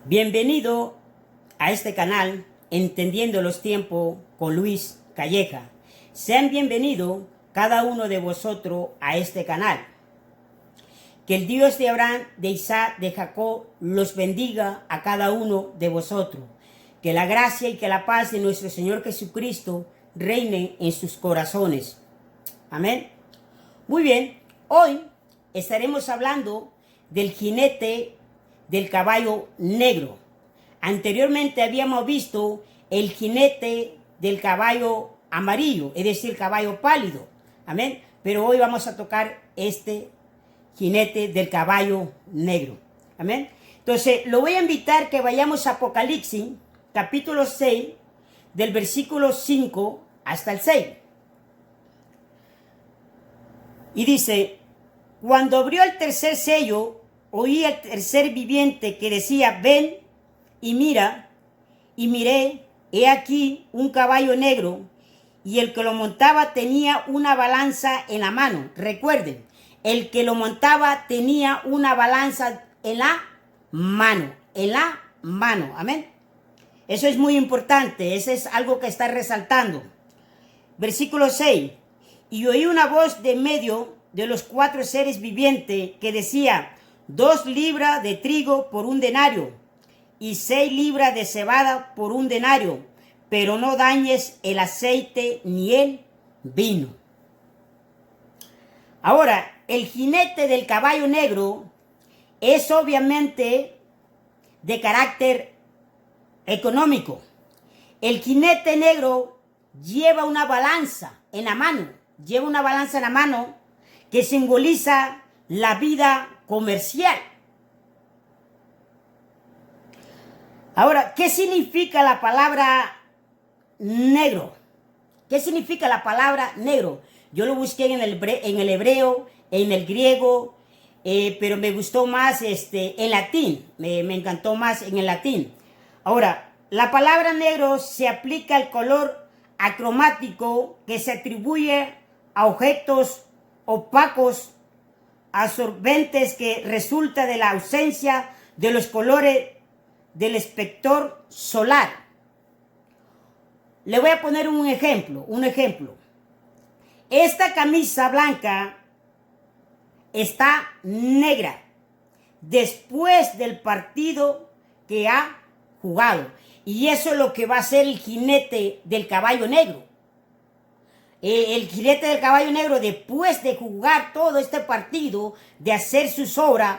Bienvenido a este canal, Entendiendo los Tiempos con Luis Calleja. Sean bienvenidos cada uno de vosotros a este canal. Que el Dios de Abraham, de Isaac, de Jacob los bendiga a cada uno de vosotros. Que la gracia y que la paz de nuestro Señor Jesucristo reine en sus corazones. Amén. Muy bien, hoy estaremos hablando del jinete del caballo negro. Anteriormente habíamos visto el jinete del caballo amarillo, es decir, caballo pálido. Amén. Pero hoy vamos a tocar este jinete del caballo negro. Amén. Entonces, lo voy a invitar que vayamos a Apocalipsis, capítulo 6, del versículo 5 hasta el 6. Y dice: cuando abrió el tercer sello, oí al tercer viviente que decía: ven y mira. Y miré, he aquí un caballo negro, y el que lo montaba tenía una balanza en la mano. Recuerden, el que lo montaba tenía una balanza en la mano. En la mano. Amén. Eso es muy importante. Eso es algo que está resaltando. Versículo 6. Y oí una voz de medio de los cuatro seres vivientes que decía: 2 libras de trigo por un denario, y 6 libras de cebada por un denario, pero no dañes el aceite ni el vino. Ahora, el jinete del caballo negro es obviamente de carácter económico. El jinete negro lleva una balanza en la mano, que simboliza la vida comercial. Ahora, ¿qué significa la palabra negro? ¿Qué significa la palabra negro? Yo lo busqué en el hebreo, en el griego, pero me gustó más en latín. Me encantó más en el latín. Ahora, la palabra negro se aplica al color acromático que se atribuye a objetos opacos, absorbentes, que resulta de la ausencia de los colores del espectro solar. Le voy a poner un ejemplo. Esta camisa blanca está negra después del partido que ha jugado. Y eso es lo que va a hacer el jinete del caballo negro. El jinete del caballo negro, después de jugar todo este partido, de hacer sus obras,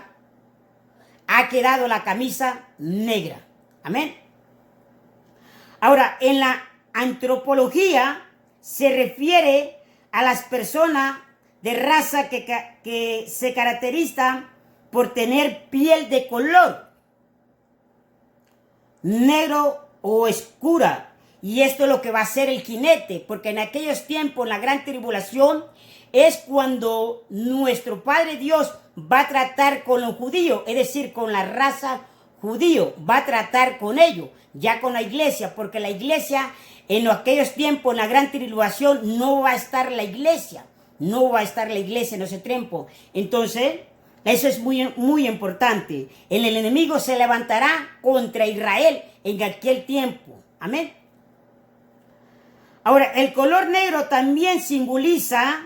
ha quedado la camisa negra. Amén. Ahora, en la antropología se refiere a las personas de raza que se caracterizan por tener piel de color negro o oscura. Y esto es lo que va a hacer el jinete, porque en aquellos tiempos, en la gran tribulación, es cuando nuestro Padre Dios va a tratar con los judíos, es decir, con la raza judío, va a tratar con ellos, ya con la iglesia, porque la iglesia en aquellos tiempos, en la gran tribulación, no va a estar la iglesia en ese tiempo. Entonces, eso es muy, muy importante. El enemigo se levantará contra Israel en aquel tiempo. Amén. Ahora, el color negro también simboliza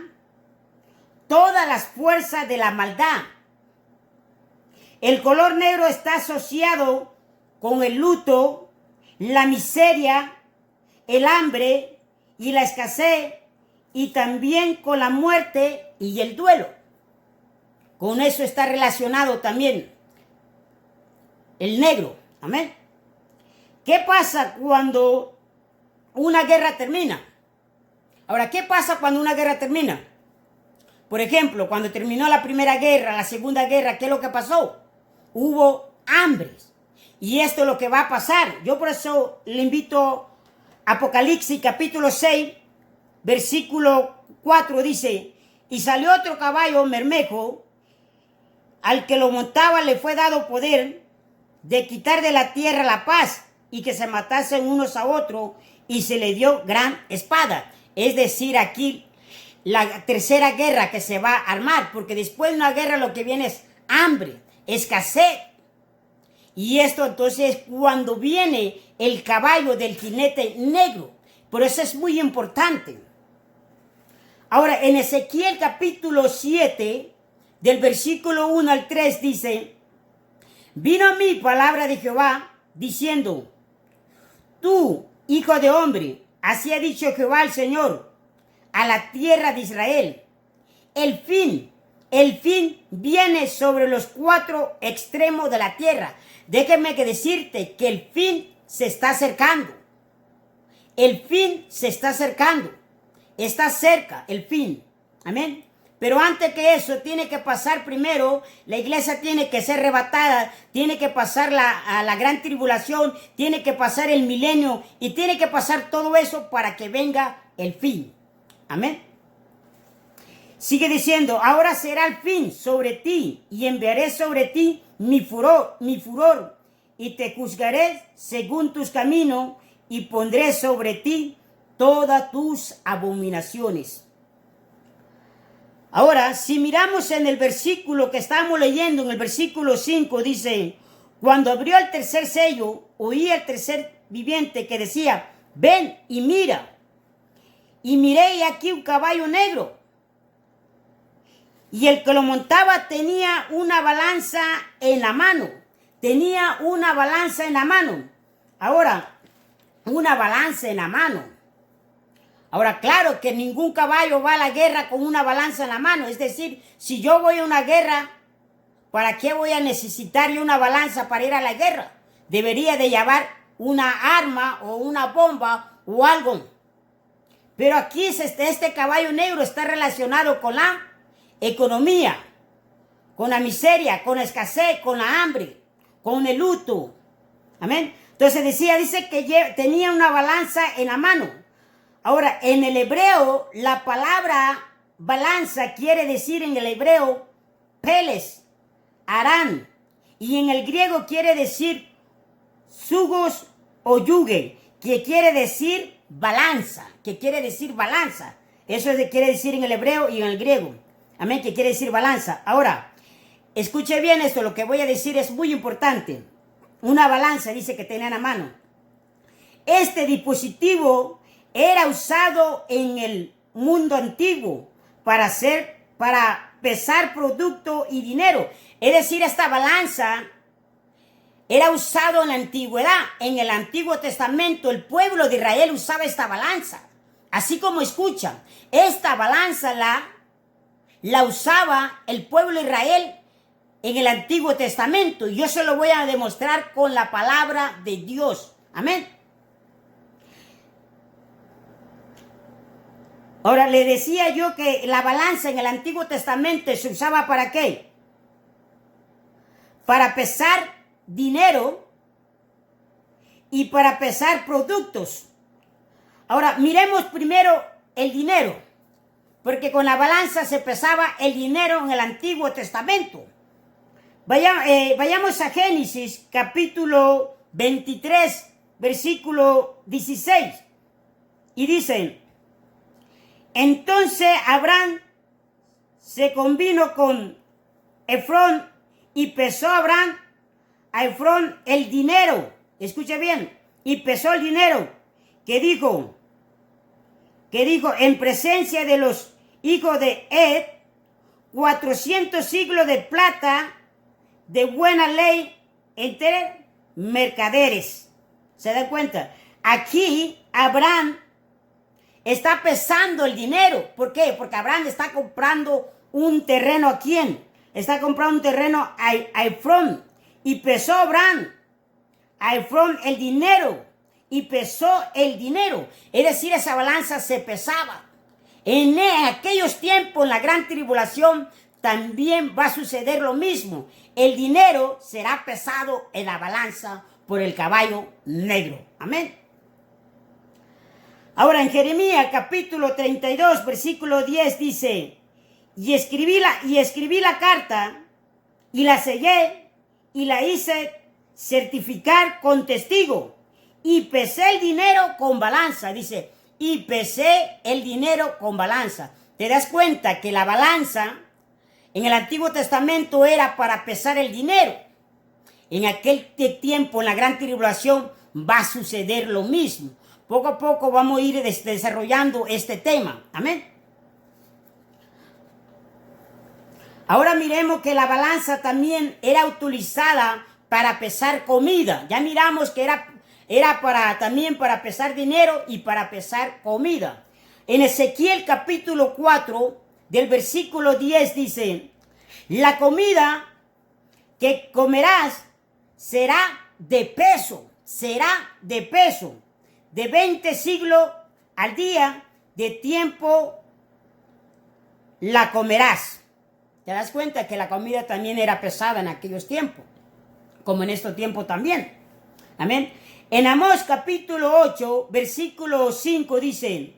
todas las fuerzas de la maldad. El color negro está asociado con el luto, la miseria, el hambre y la escasez, y también con la muerte y el duelo. Con eso está relacionado también el negro. Amén. ¿Qué pasa cuando una guerra termina? Ahora, ¿qué pasa cuando una guerra termina? Por ejemplo, cuando terminó la primera guerra, la segunda guerra, ¿qué es lo que pasó? Hubo hambres. Y esto es lo que va a pasar. Yo por eso le invito a Apocalipsis capítulo 6, versículo 4, dice: y salió otro caballo bermejo, al que lo montaba le fue dado poder de quitar de la tierra la paz, y que se matasen unos a otros, y se le dio gran espada. Es decir, aquí la tercera guerra que se va a armar, porque después de una guerra lo que viene es hambre, escasez. Y esto entonces es cuando viene el caballo del jinete negro. Por eso es muy importante. Ahora, en Ezequiel capítulo 7, del versículo 1 al 3 dice, vino a mí palabra de Jehová, diciendo, tú, hijo de hombre, así ha dicho Jehová el Señor, a la tierra de Israel, el fin viene sobre los 4 extremos de la tierra. Déjeme que decirte que el fin se está acercando. El fin se está acercando. Está cerca el fin. Amén. Pero antes que eso, tiene que pasar primero, la iglesia tiene que ser arrebatada, tiene que pasar a la gran tribulación, tiene que pasar el milenio y tiene que pasar todo eso para que venga el fin. Amén. Sigue diciendo, ahora será el fin sobre ti y enviaré sobre ti mi furor, y te juzgaré según tus caminos y pondré sobre ti todas tus abominaciones. Ahora, si miramos en el versículo que estamos leyendo, en el versículo 5, dice, cuando abrió el tercer sello, oí el tercer viviente que decía, ven y mira. Y miré y aquí un caballo negro. Y el que lo montaba tenía una balanza en la mano. Tenía una balanza en la mano. Ahora, una balanza en la mano. Ahora, claro que ningún caballo va a la guerra con una balanza en la mano. Es decir, si yo voy a una guerra, ¿para qué voy a necesitar yo una balanza para ir a la guerra? Debería de llevar una arma o una bomba o algo. Pero aquí este caballo negro está relacionado con la economía, con la miseria, con la escasez, con la hambre, con el luto. Amén. Entonces dice que tenía una balanza en la mano. Ahora, en el hebreo, la palabra balanza quiere decir en el hebreo peles, arán, y en el griego quiere decir sugos o yuge, que quiere decir balanza, Eso quiere decir en el hebreo y en el griego. Amén, que quiere decir balanza. Ahora, escuche bien esto, lo que voy a decir es muy importante. Una balanza dice que tenía en la mano. Este dispositivo era usado en el mundo antiguo para pesar producto y dinero. Es decir, esta balanza era usado en la antigüedad. En el Antiguo Testamento, el pueblo de Israel usaba esta balanza. Así como escuchan, esta balanza la usaba el pueblo de Israel en el Antiguo Testamento. Y yo se lo voy a demostrar con la palabra de Dios. Amén. Ahora, le decía yo que la balanza en el Antiguo Testamento se usaba ¿para qué? Para pesar dinero y para pesar productos. Ahora, miremos primero el dinero, porque con la balanza se pesaba el dinero en el Antiguo Testamento. Vayamos a Génesis, capítulo 23, versículo 16. Y dice, entonces Abraham se convino con Efrón y pesó a Efrón el dinero. Escuche bien, y pesó el dinero que dijo en presencia de los hijos de Ed, 400 siglos de plata de buena ley entre mercaderes. ¿Se da cuenta? Aquí Abraham está pesando el dinero. ¿Por qué? Porque Abraham está comprando un terreno. ¿A quién? Está comprando un terreno a Efrón. Y pesó Abraham a Efrón el dinero. Y pesó el dinero. Es decir, esa balanza se pesaba. En aquellos tiempos, en la gran tribulación, también va a suceder lo mismo. El dinero será pesado en la balanza por el caballo negro. Amén. Ahora en Jeremías capítulo 32, versículo 10 dice, y escribí la carta y la sellé y la hice certificar con testigo y pesé el dinero con balanza. Dice, y pesé el dinero con balanza. ¿Te das cuenta que la balanza en el Antiguo Testamento era para pesar el dinero? en aquel tiempo, en la gran tribulación, va a suceder lo mismo. Poco a poco vamos a ir desarrollando este tema. Amén. Ahora miremos que la balanza también era utilizada para pesar comida. Ya miramos que era también para pesar dinero y para pesar comida. En Ezequiel capítulo 4, del versículo 10 dice, la comida que comerás será de peso, de 20 siglos al día de tiempo la comerás. ¿Te das cuenta que la comida también era pesada en aquellos tiempos? Como en estos tiempos también. Amén. En Amós capítulo 8, versículo 5 dice,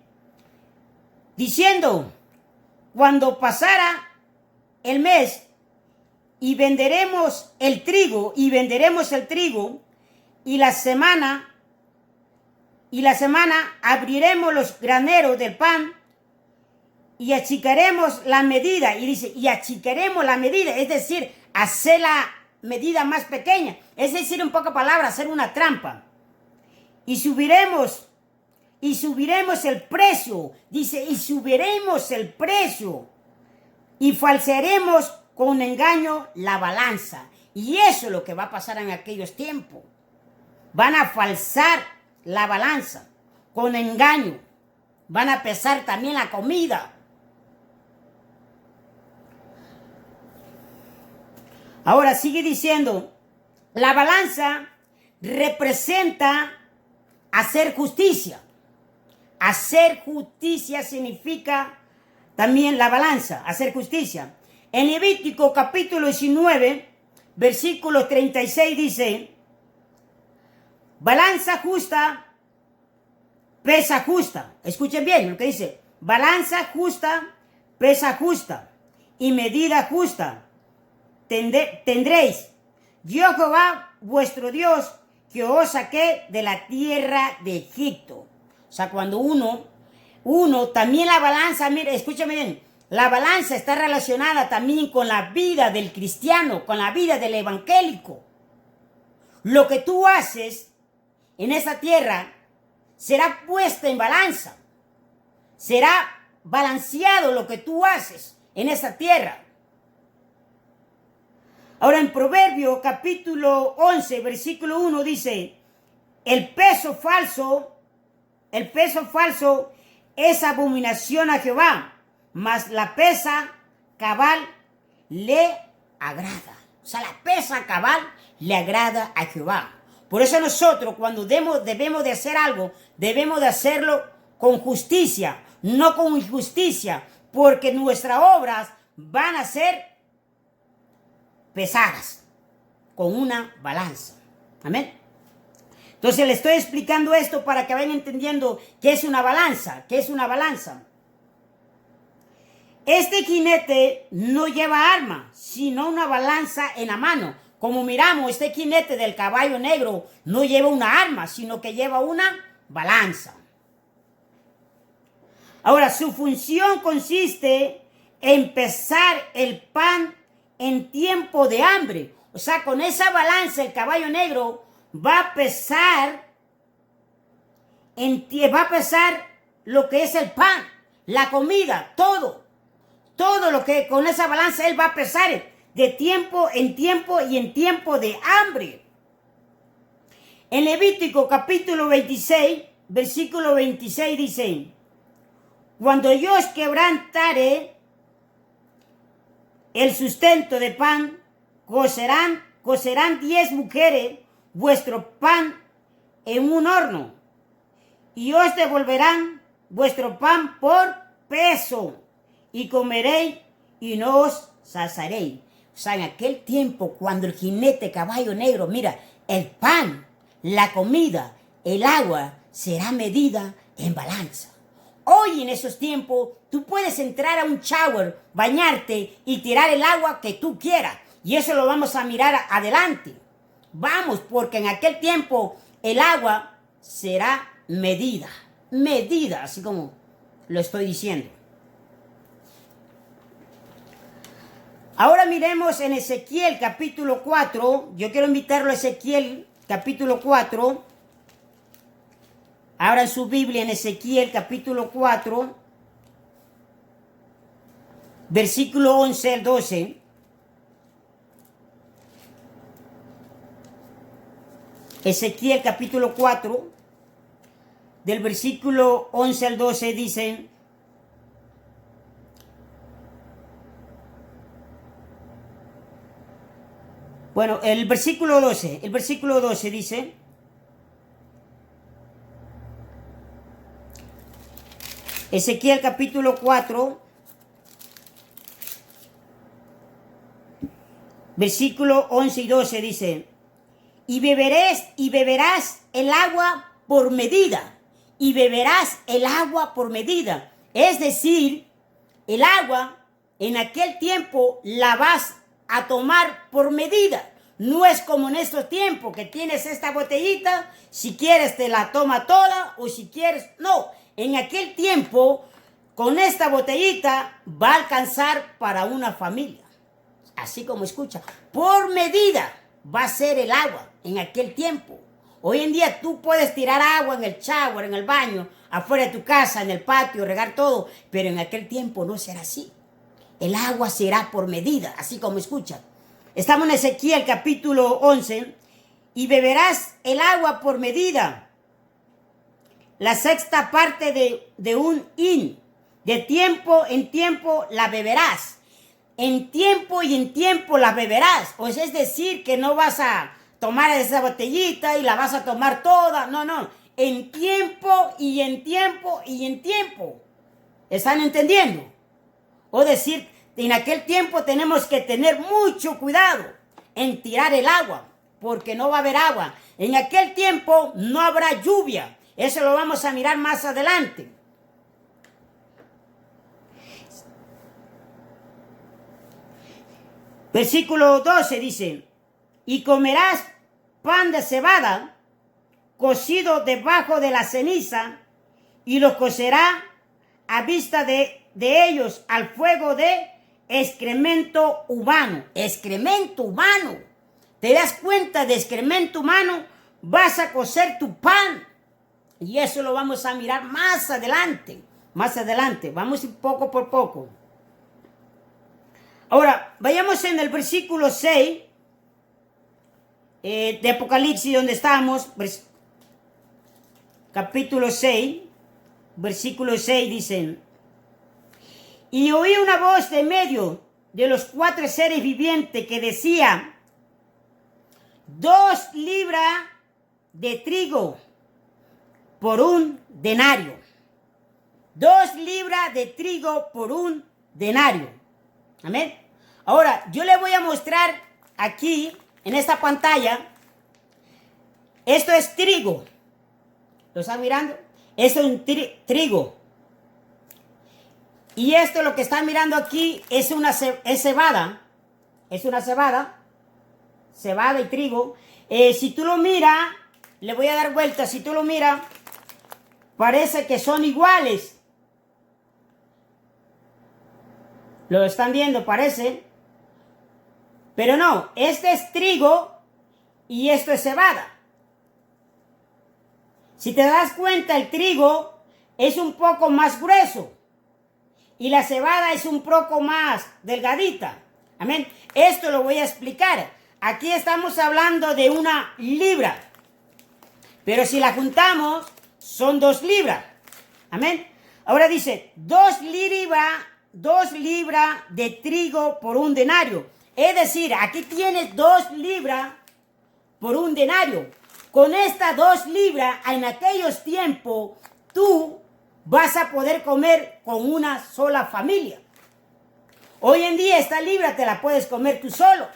diciendo, cuando pasara el mes y venderemos el trigo, y la semana abriremos los graneros del pan y achicaremos la medida. Y dice, y achicaremos la medida, es decir, hacer la medida más pequeña. Es decir, en pocas palabras, hacer una trampa. Y subiremos el precio. Dice, y subiremos el precio. Y falsearemos con engaño la balanza. Y eso es lo que va a pasar en aquellos tiempos. Van a falsar la balanza con engaño. Van a pesar también la comida. Ahora sigue diciendo, la balanza representa hacer justicia. Hacer justicia significa también la balanza, hacer justicia. En Levítico capítulo 19, versículo 36 dice, balanza justa, pesa justa. Escuchen bien lo que dice. Balanza justa, pesa justa y medida justa tendréis. Yo Jehová vuestro Dios que os saqué de la tierra de Egipto. O sea, cuando uno también la balanza, mire, escúchame bien, la balanza está relacionada también con la vida del cristiano, con la vida del evangélico. Lo que tú haces en esa tierra será puesta en balanza. Será balanceado lo que tú haces en esa tierra. Ahora en Proverbio capítulo 11, versículo 1 dice, el peso falso es abominación a Jehová, mas la pesa cabal le agrada. O sea, la pesa cabal le agrada a Jehová. Por eso nosotros cuando debemos de hacer algo, debemos de hacerlo con justicia, no con injusticia, porque nuestras obras van a ser pesadas con una balanza. Amén. Entonces le estoy explicando esto para que vayan entendiendo qué es una balanza, Este jinete no lleva arma, sino una balanza en la mano. Como miramos, este jinete del caballo negro no lleva una arma, sino que lleva una balanza. Ahora, su función consiste en pesar el pan en tiempo de hambre. O sea, con esa balanza el caballo negro va a pesar lo que es el pan, la comida, todo lo que con esa balanza él va a pesar de tiempo en tiempo y en tiempo de hambre. En Levítico capítulo 26, versículo 26 dice, cuando yo os quebrantare el sustento de pan, cocerán 10 mujeres vuestro pan en un horno, y os devolverán vuestro pan por peso, y comeréis y no os saciaréis. O sea, en aquel tiempo, cuando el jinete caballo negro, mira, el pan, la comida, el agua, será medida en balanza. Hoy en esos tiempos, tú puedes entrar a un shower, bañarte y tirar el agua que tú quieras. Y eso lo vamos a mirar adelante. Vamos, porque en aquel tiempo el agua será medida, así como lo estoy diciendo. Ahora miremos en Ezequiel capítulo 4. Yo quiero invitarlo a Ezequiel capítulo 4. Abran su Biblia en Ezequiel capítulo 4, versículo 11 al 12. Ezequiel capítulo 4, del versículo 11 al 12 dice: bueno, el versículo 12 dice: Ezequiel capítulo 4, versículo 11 y 12 dice: y beberás el agua por medida, y beberás el agua por medida. Es decir, el agua en aquel tiempo la vas a tomar por medida. No es como en estos tiempos que tienes esta botellita, si quieres te la toma toda o si quieres, no. En aquel tiempo, con esta botellita va a alcanzar para una familia. Así como escucha, por medida va a ser el agua en aquel tiempo. Hoy en día tú puedes tirar agua en el shower, en el baño, afuera de tu casa, en el patio, regar todo, pero en aquel tiempo no será así. El agua será por medida, así como escucha. Estamos en Ezequiel capítulo 11, y beberás el agua por medida, la sexta parte de un hin, de tiempo en tiempo la beberás. En tiempo y en tiempo la beberás. Pues es decir, que no vas a tomar esa botellita y la vas a tomar toda. No, no. En tiempo y en tiempo y en tiempo. ¿Están entendiendo? O decir, en aquel tiempo tenemos que tener mucho cuidado en tirar el agua, porque no va a haber agua. En aquel tiempo no habrá lluvia. Eso lo vamos a mirar más adelante. Versículo 12 dice: y comerás pan de cebada cocido debajo de la ceniza, y lo cocerá a vista de ellos al fuego de excremento humano. Excremento humano. ¿Te das cuenta de excremento humano? Vas a cocer tu pan. Y eso lo vamos a mirar más adelante. Más adelante. Vamos a ir poco por poco. Ahora, vayamos en el versículo 6 de Apocalipsis, donde estamos, capítulo 6, versículo 6 dice: y oí una voz de medio de los 4 seres vivientes que decía: 2 libras de trigo por un denario. 2 libras de trigo por un denario. Amén. Ahora, yo le voy a mostrar aquí, en esta pantalla, esto es trigo. ¿Lo están mirando? Esto es un trigo. Y esto, lo que están mirando aquí, es cebada. Es una cebada. Cebada y trigo. Si tú lo miras, le voy a dar vuelta. Si tú lo miras, parece que son iguales. ¿Lo están viendo? Parece. Pero no, este es trigo y esto es cebada. Si te das cuenta, el trigo es un poco más grueso y la cebada es un poco más delgadita. Amén. Esto lo voy a explicar. Aquí estamos hablando de 1 libra. Pero si la juntamos, son 2 libras. Amén. Ahora dice, 2 libras de trigo por un denario. Es decir, aquí tienes 2 libras por un denario. Con estas 2 libras, en aquellos tiempos, tú vas a poder comer con una sola familia. Hoy en día esta libra te la puedes comer tú solo.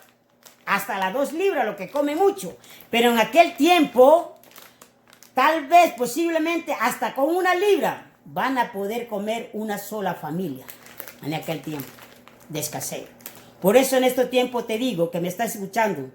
Hasta las 2 libras, lo que come mucho. Pero en aquel tiempo, tal vez, posiblemente, hasta con 1 libra, van a poder comer una sola familia. En aquel tiempo de escasez. Por eso en este tiempo te digo, que me estás escuchando,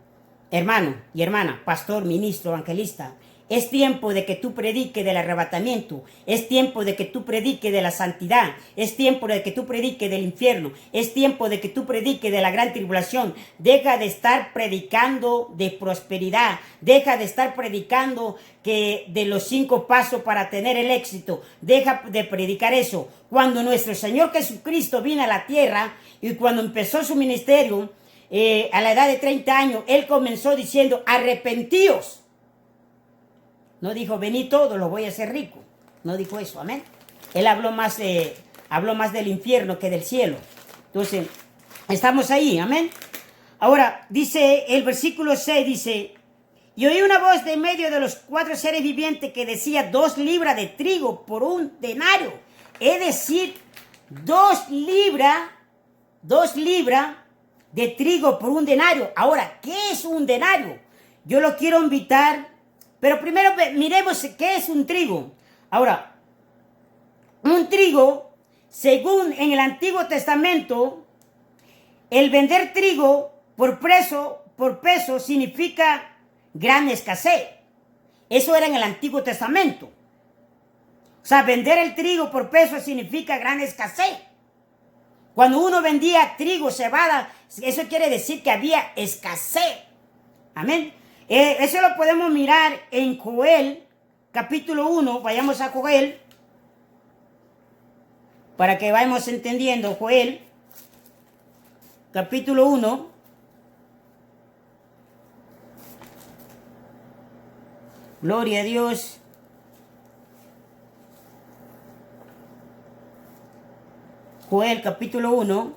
hermano y hermana, pastor, ministro, evangelista, Es tiempo de que tú prediques del arrebatamiento. Es tiempo de que tú prediques de la santidad. Es tiempo de que tú prediques del infierno. Es tiempo de que tú prediques de la gran tribulación. Deja de estar predicando de prosperidad. Deja de estar predicando que de los 5 pasos para tener el éxito. Deja de predicar eso. Cuando nuestro Señor Jesucristo vino a la tierra y cuando empezó su ministerio, a la edad de 30 años, Él comenzó diciendo, arrepentíos. No dijo, vení todos, los voy a hacer rico. No dijo eso, amén. Él habló más del infierno que del cielo. Entonces, estamos ahí, amén. Ahora, dice el versículo 6, dice, y oí una voz de en medio de los 4 seres vivientes que decía 2 libras de trigo por un denario. Es decir, 2 libras de trigo por un denario. Ahora, ¿qué es un denario? Yo lo quiero invitar. Pero primero miremos qué es un trigo. Ahora, un trigo, según en el Antiguo Testamento, el vender trigo por peso significa gran escasez. Eso era en el Antiguo Testamento. O sea, vender el trigo por peso significa gran escasez. Cuando uno vendía trigo, cebada, eso quiere decir que había escasez. Amén. Eso lo podemos mirar en Joel, capítulo 1. Vayamos a Joel, para que vayamos entendiendo. Joel, capítulo 1. Gloria a Dios. Joel, capítulo 1,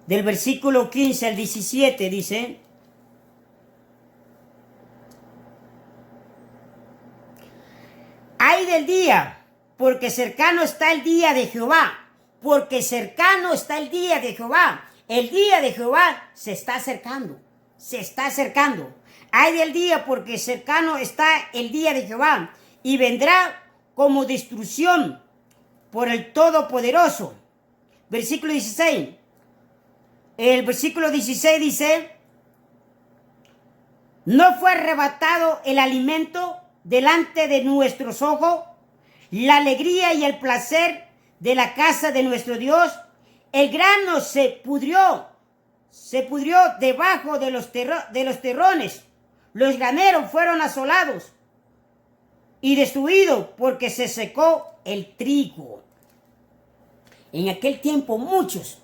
del versículo 15 al 17, dice... Ay del día, porque cercano está el día de Jehová, porque cercano está el día de Jehová. El día de Jehová se está acercando, se está acercando. Ay del día, porque cercano está el día de Jehová, y vendrá como destrucción por el Todopoderoso. Versículo 16. El versículo 16 dice, ¿no fue arrebatado el alimento delante de nuestros ojos, la alegría y el placer de la casa de nuestro Dios? El grano se pudrió debajo de los terrones. Los graneros fueron asolados y destruidos porque se secó el trigo. En aquel tiempo muchos,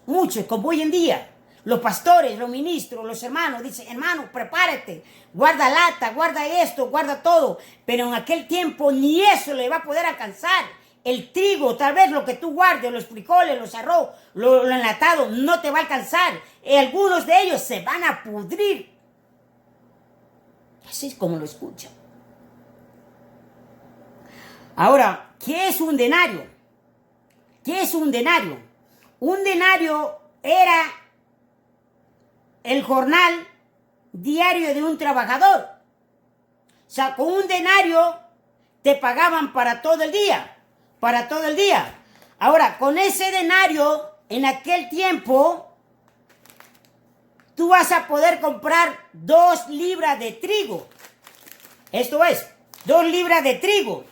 como hoy en día, los pastores, los ministros, los hermanos dicen, hermano, prepárate, guarda lata, guarda esto, guarda todo. Pero en aquel tiempo ni eso le va a poder alcanzar. El trigo, tal vez lo que tú guardes, los frijoles, los arroz, lo enlatado, no te va a alcanzar. Algunos de ellos se van a pudrir. Así es como lo escuchan. Ahora, ¿qué es un denario? ¿Qué es un denario? Un denario era el jornal diario de un trabajador. O sea, con un denario te pagaban para todo el día. Para todo el día. Ahora, con ese denario, en aquel tiempo, tú vas a poder comprar 2 libras de trigo. Esto es, 2 libras de trigo.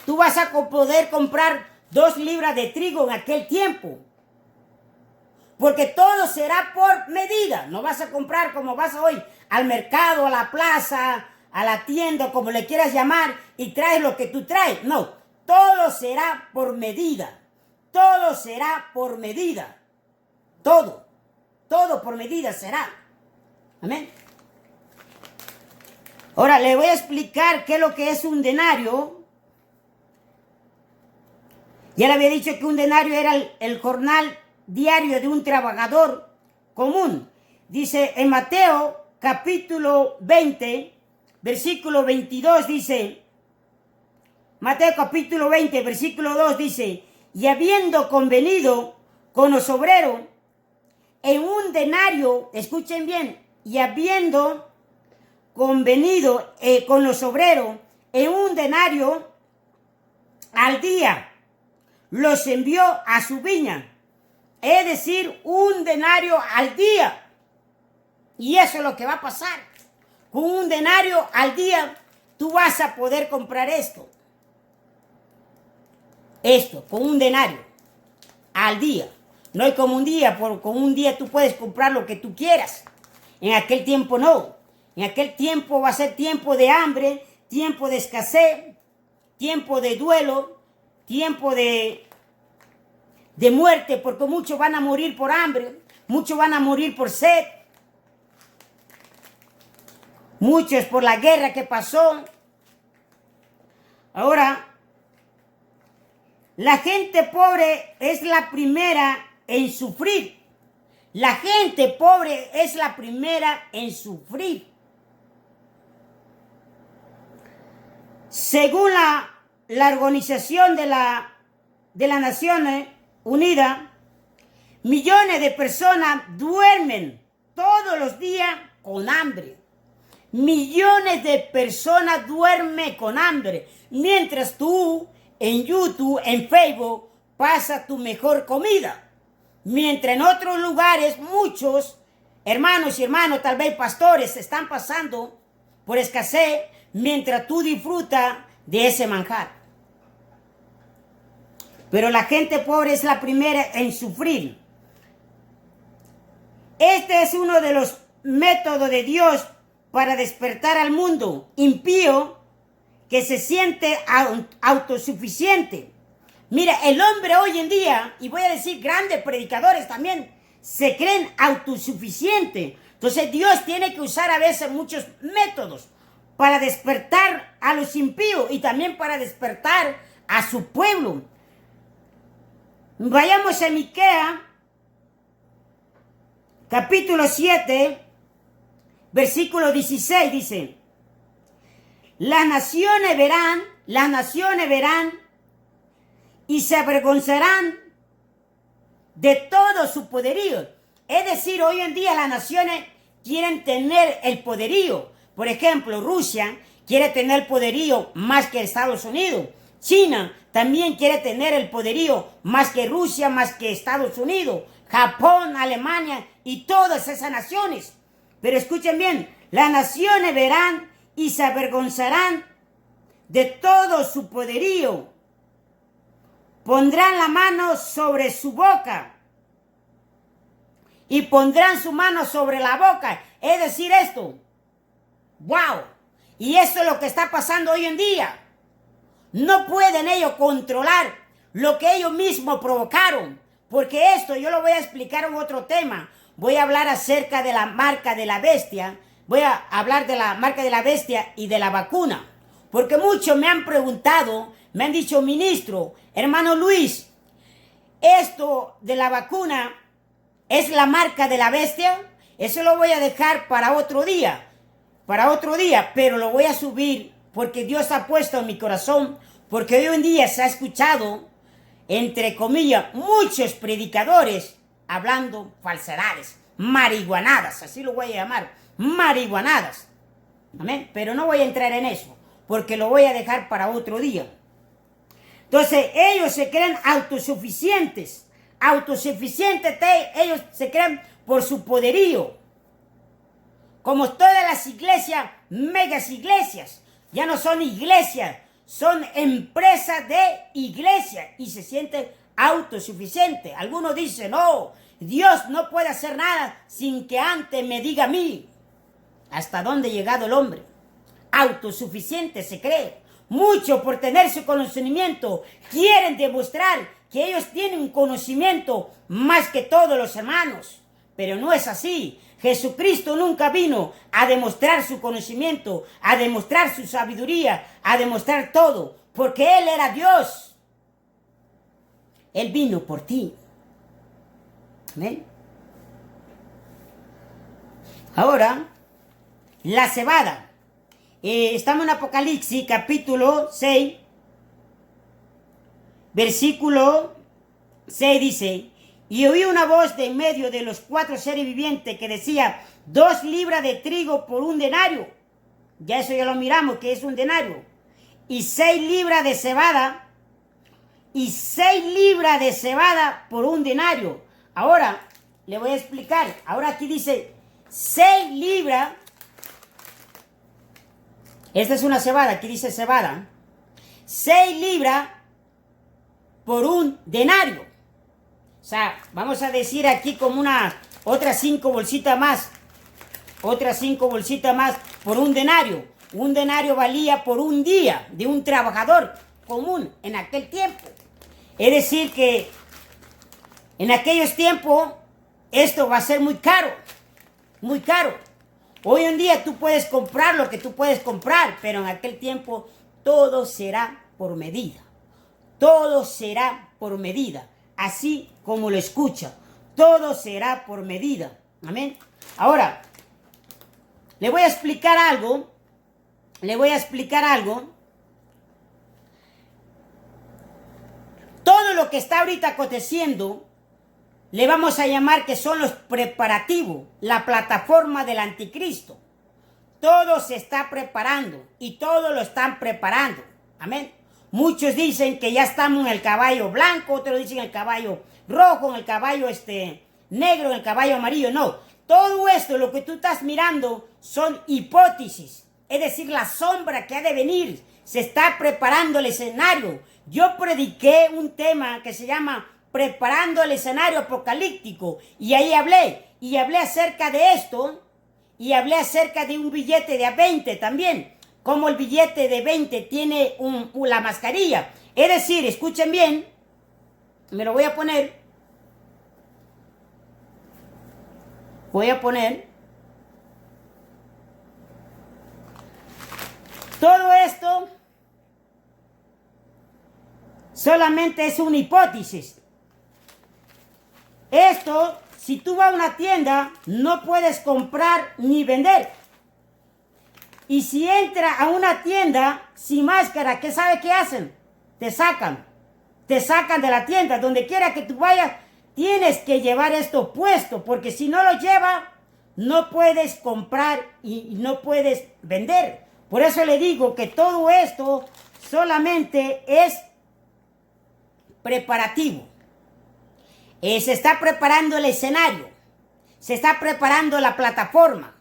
Tú vas a poder comprar 2 libras de trigo en aquel tiempo. Porque todo será por medida. No vas a comprar como vas hoy al mercado, a la plaza, a la tienda, como le quieras llamar, y traes lo que tú traes. No, todo será por medida. Todo será por medida. Todo por medida será. Amén. Ahora le voy a explicar qué es lo que es un denario. Ya le había dicho que un denario era el jornal diario de un trabajador común. Dice en Mateo capítulo 20, versículo 22, dice, Mateo capítulo 20, versículo 2 dice, y habiendo convenido con los obreros en un denario, escuchen bien, y habiendo convenido con los obreros en un denario al día, los envió a su viña. Es decir, un denario al día. Y eso es lo que va a pasar. con un denario al día, tú vas a poder comprar esto. Esto, con un denario al día. No hay como un día, con un día tú puedes comprar lo que tú quieras. En aquel tiempo no. En aquel tiempo va a ser tiempo de hambre, tiempo de escasez, tiempo de duelo, tiempo de muerte, porque muchos van a morir por hambre, muchos van a morir por sed, muchos por la guerra que pasó. Ahora, la gente pobre es la primera en sufrir. La gente pobre es la primera en sufrir. Según la Organización de las Naciones Unidas, millones de personas duermen todos los días con hambre. Millones de personas duermen con hambre, mientras tú en YouTube, en Facebook, pasas tu mejor comida. Mientras en otros lugares muchos hermanos y hermanas, tal vez pastores, están pasando por escasez, mientras tú disfrutas de ese manjar. Pero la gente pobre es la primera en sufrir. Este es uno de los métodos de Dios para despertar al mundo impío que se siente autosuficiente. Mira, el hombre hoy en día, y voy a decir grandes predicadores también, se creen autosuficientes. Entonces Dios tiene que usar a veces muchos métodos para despertar a los impíos y también para despertar a su pueblo. Vayamos a Miqueas, capítulo 7, versículo 16, dice: las naciones verán y se avergonzarán de todo su poderío. Es decir, hoy en día las naciones quieren tener el poderío. Por ejemplo, Rusia quiere tener poderío más que Estados Unidos. China también quiere tener el poderío más que Rusia, más que Estados Unidos. Japón, Alemania y todas esas naciones. Pero escuchen bien, las naciones verán y se avergonzarán de todo su poderío. Pondrán la mano sobre su boca y pondrán su mano sobre la boca. Es decir, esto. ¡Wow! Y eso es lo que está pasando hoy en día. No pueden ellos controlar lo que ellos mismos provocaron. Porque esto yo lo voy a explicar en otro tema. Voy a hablar acerca de la marca de la bestia. Voy a hablar de la marca de la bestia y de la vacuna. Porque muchos me han preguntado, me han dicho: ministro, hermano Luis, ¿esto de la vacuna es la marca de la bestia? Eso lo voy a dejar para otro día. Pero lo voy a subir porque Dios ha puesto en mi corazón, porque hoy en día se ha escuchado, entre comillas, muchos predicadores hablando falsedades, marihuanadas, así lo voy a llamar, marihuanadas. Amén. Pero no voy a entrar en eso, porque lo voy a dejar para otro día. Entonces, ellos se creen autosuficientes. Ellos se creen por su poderío. Como todas las iglesias, megas iglesias, ya no son iglesias, son empresas de iglesia y se sienten autosuficientes. Algunos dicen: no, Dios no puede hacer nada sin que antes me diga a mí. ¿Hasta dónde ha llegado el hombre? Autosuficiente se cree. Muchos, por tener su conocimiento, quieren demostrar que ellos tienen conocimiento más que todos los hermanos. Pero no es así. Jesucristo nunca vino a demostrar su conocimiento, a demostrar su sabiduría, a demostrar todo, porque Él era Dios. Él vino por ti. ¿Amén? Ahora, la cebada. Estamos en Apocalipsis, capítulo 6, versículo 6 dice: y oí una voz de en medio de los 4 seres vivientes que decía: 2 libras de trigo por un denario. Ya eso ya lo miramos, que es un denario. Y 6 libras de cebada. Y 6 libras de cebada por un denario. Ahora, le voy a explicar. Ahora aquí dice 6 libras Esta es una cebada, aquí dice cebada. 6 libras por un denario. O sea, vamos a decir aquí como otras 5 bolsitas más. Otras 5 bolsitas más por un denario. Un denario valía por un día de un trabajador común en aquel tiempo. Es decir que en aquellos tiempos esto va a ser muy caro. Muy caro. Hoy en día tú puedes comprar lo que tú puedes comprar, pero en aquel tiempo todo será por medida. Todo será por medida. Así como lo escucha. Todo será por medida. Amén. Ahora, le voy a explicar algo. Todo lo que está ahorita aconteciendo, le vamos a llamar que son los preparativos, la plataforma del anticristo. Todo se está preparando y todo lo están preparando. Amén. Muchos dicen que ya estamos en el caballo blanco, otros dicen el caballo rojo, en el caballo negro, en el caballo amarillo. No, todo esto, lo que tú estás mirando, son hipótesis. Es decir, la sombra que ha de venir. Se está preparando el escenario. Yo prediqué un tema que se llama Preparando el escenario apocalíptico. Y ahí hablé. Y hablé acerca de esto. Y hablé acerca de un billete de A20 también. Como el billete de 20 tiene la mascarilla. Es decir, escuchen bien. Me lo voy a poner. Todo esto solamente es una hipótesis. Esto, si tú vas a una tienda, no puedes comprar ni vender. Y si entra a una tienda sin máscara, ¿qué sabe qué hacen? Te sacan de la tienda. Donde quiera que tú vayas, tienes que llevar esto puesto, porque si no lo llevas, no puedes comprar y no puedes vender. Por eso le digo que todo esto solamente es preparativo. Se está preparando el escenario. Se está preparando la plataforma.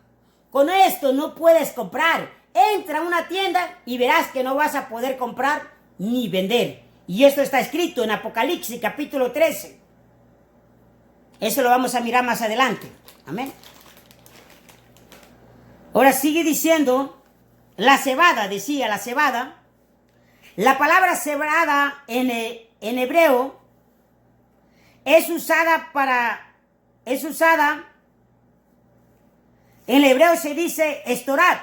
Con esto no puedes comprar. Entra a una tienda y verás que no vas a poder comprar ni vender. Y esto está escrito en Apocalipsis capítulo 13. Eso lo vamos a mirar más adelante. Amén. Ahora sigue diciendo, la cebada, decía la cebada. La palabra cebada en hebreo es usada, en hebreo se dice estorat,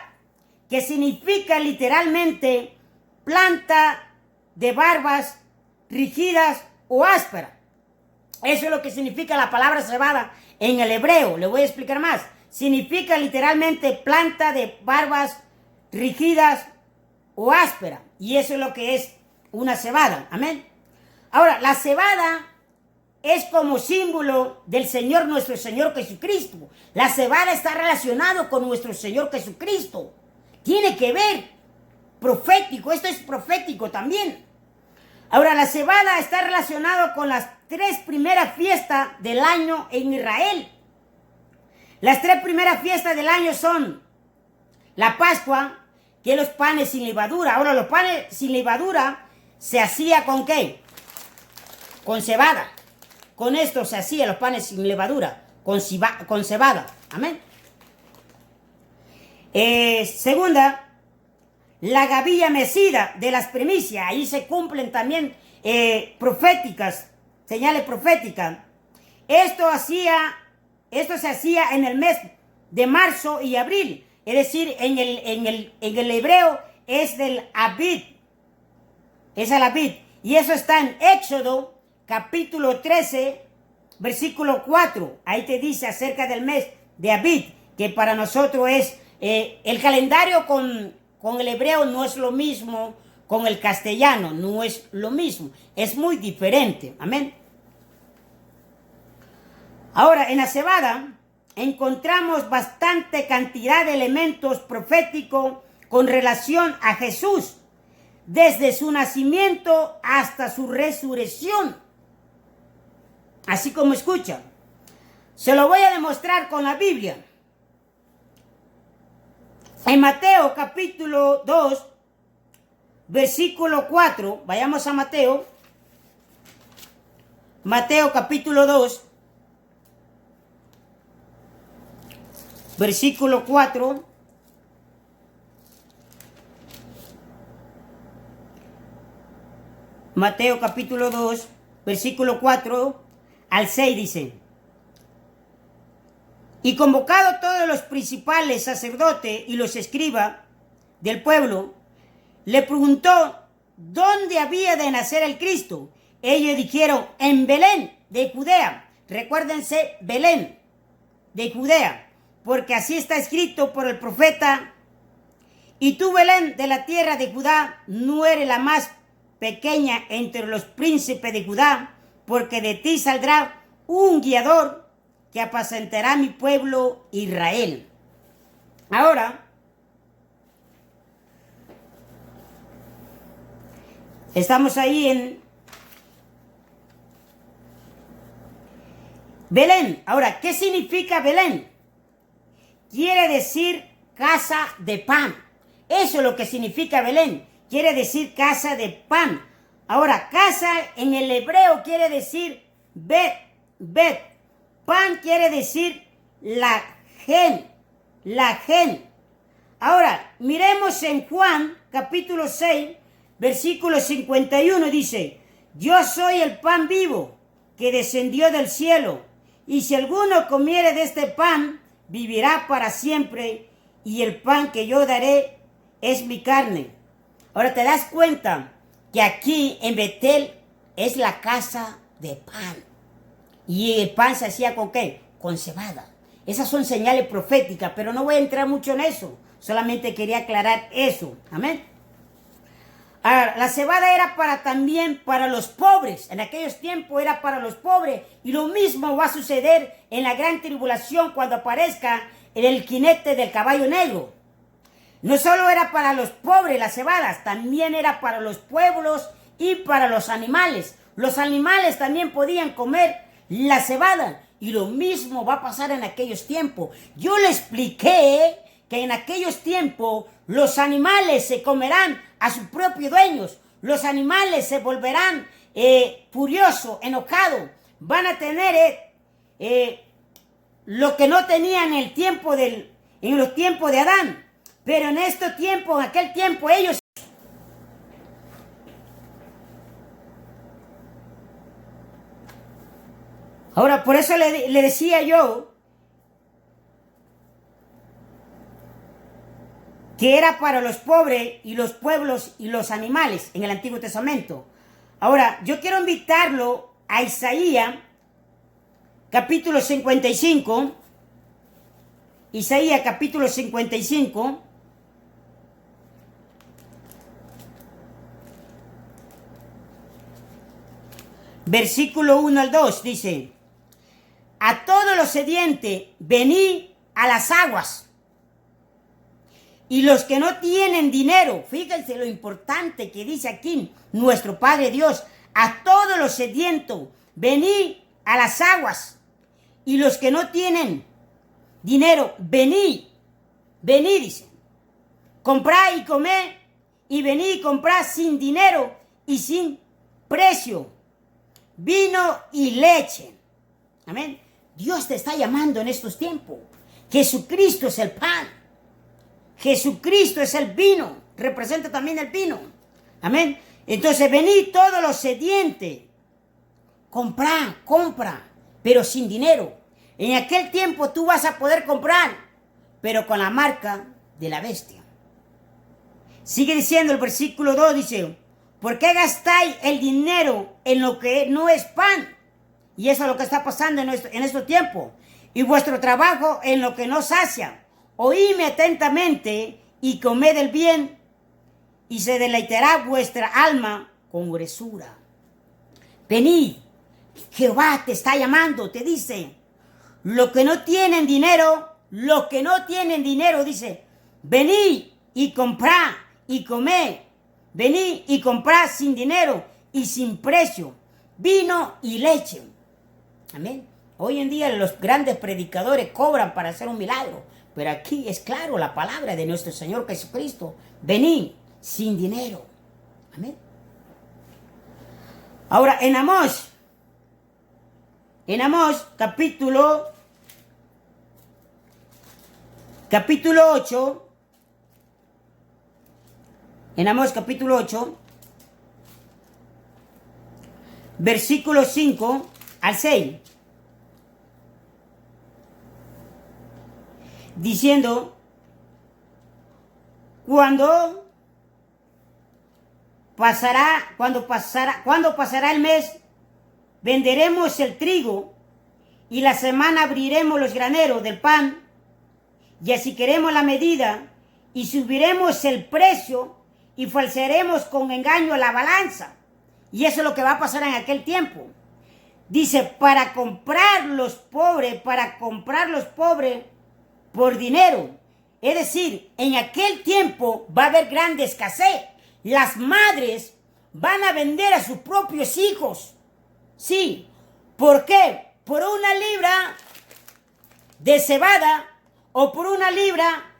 que significa literalmente planta de barbas rígidas o ásperas. Eso es lo que significa la palabra cebada en el hebreo. Le voy a explicar más. Significa literalmente planta de barbas rígidas o ásperas. Y eso es lo que es una cebada. Amén. Ahora, la cebada es como símbolo del Señor, nuestro Señor Jesucristo. La cebada está relacionado con nuestro Señor Jesucristo. Tiene que ver. Profético. Esto es profético también. Ahora, la cebada está relacionado con las 3 primeras fiestas del año en Israel. Las 3 primeras fiestas del año son la Pascua, que es los panes sin levadura. Ahora, los panes sin levadura se hacía ¿con qué? Con cebada. Con esto se hacía los panes sin levadura, con cebada. Amén. Segunda, la gavilla mecida de las primicias. Ahí se cumplen también proféticas, señales proféticas. Esto se hacía en el mes de marzo y abril. Es decir, en el hebreo es del Abid. Es el Abid. Y eso está en Éxodo, capítulo 13, versículo 4. Ahí te dice acerca del mes de Abid, que para nosotros es el calendario con el hebreo no es lo mismo con el castellano, no es lo mismo, es muy diferente. Amén. Ahora, en la cebada encontramos bastante cantidad de elementos proféticos con relación a Jesús, desde su nacimiento hasta su resurrección. Así como escuchan. Se lo voy a demostrar con la Biblia. En Mateo capítulo 2, versículo 4, vayamos a Mateo. Mateo capítulo 2, versículo 4. Mateo capítulo 2, versículo 4 al 6 dice: y convocado todos los principales sacerdotes y los escribas del pueblo, le preguntó dónde había de nacer el Cristo. Ellos dijeron, en Belén de Judea. Recuérdense, Belén de Judea, porque así está escrito por el profeta: y tú, Belén, de la tierra de Judá, no eres la más pequeña entre los príncipes de Judá, porque de ti saldrá un guiador que apacentará a mi pueblo Israel. Ahora, estamos ahí en Belén. Ahora, ¿qué significa Belén? Quiere decir casa de pan. Eso es lo que significa Belén. Quiere decir casa de pan. Ahora, casa en el hebreo quiere decir bet. Pan quiere decir la gen. Ahora, miremos en Juan capítulo 6, versículo 51, dice: yo soy el pan vivo que descendió del cielo, y si alguno comiere de este pan, vivirá para siempre, y el pan que yo daré es mi carne. Ahora te das cuenta que aquí en Betel es la casa de pan. Y el pan se hacía ¿con qué? Con cebada. Esas son señales proféticas, pero no voy a entrar mucho en eso. Solamente quería aclarar eso. Amén. Ahora, la cebada era también para los pobres. En aquellos tiempos era para los pobres. Y lo mismo va a suceder en la gran tribulación cuando aparezca el jinete del caballo negro. No solo era para los pobres las cebadas, también era para los pueblos y para los animales. Los animales también podían comer la cebada. Y lo mismo va a pasar en aquellos tiempos. Yo le expliqué que en aquellos tiempos los animales se comerán a sus propios dueños. Los animales se volverán furiosos, enojados. Van a tener lo que no tenían en los tiempos de Adán. Pero en estos tiempos, en aquel tiempo, ellos... Ahora, por eso le decía yo que era para los pobres y los pueblos y los animales en el Antiguo Testamento. Ahora, yo quiero invitarlo a Isaías, capítulo 55. Isaías, capítulo 55. Versículo 1 al 2 dice: a todos los sedientes, venid a las aguas. Y los que no tienen dinero, fíjense lo importante que dice aquí nuestro Padre Dios: a todos los sedientos, venid a las aguas. Y los que no tienen dinero, venid, dice. Comprad y comed, y venid y comprad sin dinero y sin precio vino y leche. Amén. Dios te está llamando en estos tiempos. Jesucristo es el pan. Jesucristo es el vino. Representa también el vino. Amén. Entonces venid todos los sedientes. Compra, pero sin dinero. En aquel tiempo tú vas a poder comprar, pero con la marca de la bestia. Sigue diciendo el versículo 2, dice: ¿por qué gastáis el dinero en lo que no es pan? Y eso es lo que está pasando en estos tiempos. Y vuestro trabajo en lo que no sacia. Oídme atentamente y comed el bien, y se deleitará vuestra alma con gruesura. Venid, Jehová te está llamando, te dice. Los que no tienen dinero, dice, venid y comprad y comed. Venid y comprad sin dinero y sin precio vino y leche. Amén. Hoy en día los grandes predicadores cobran para hacer un milagro, Pero aquí es claro la palabra de nuestro Señor Jesucristo. Venid sin dinero. Amén. Ahora, en Amós capítulo 8, en Amós capítulo 8, versículos 5 al 6, diciendo, cuando pasará el mes, venderemos el trigo, y la semana abriremos los graneros del pan, y así queremos la medida, y subiremos el precio, y falsearemos con engaño la balanza. Y eso es lo que va a pasar en aquel tiempo. Dice, para comprar los pobres por dinero. Es decir, en aquel tiempo va a haber gran escasez. Las madres van a vender a sus propios hijos. Sí. ¿Por qué? Por una libra de cebada o por una libra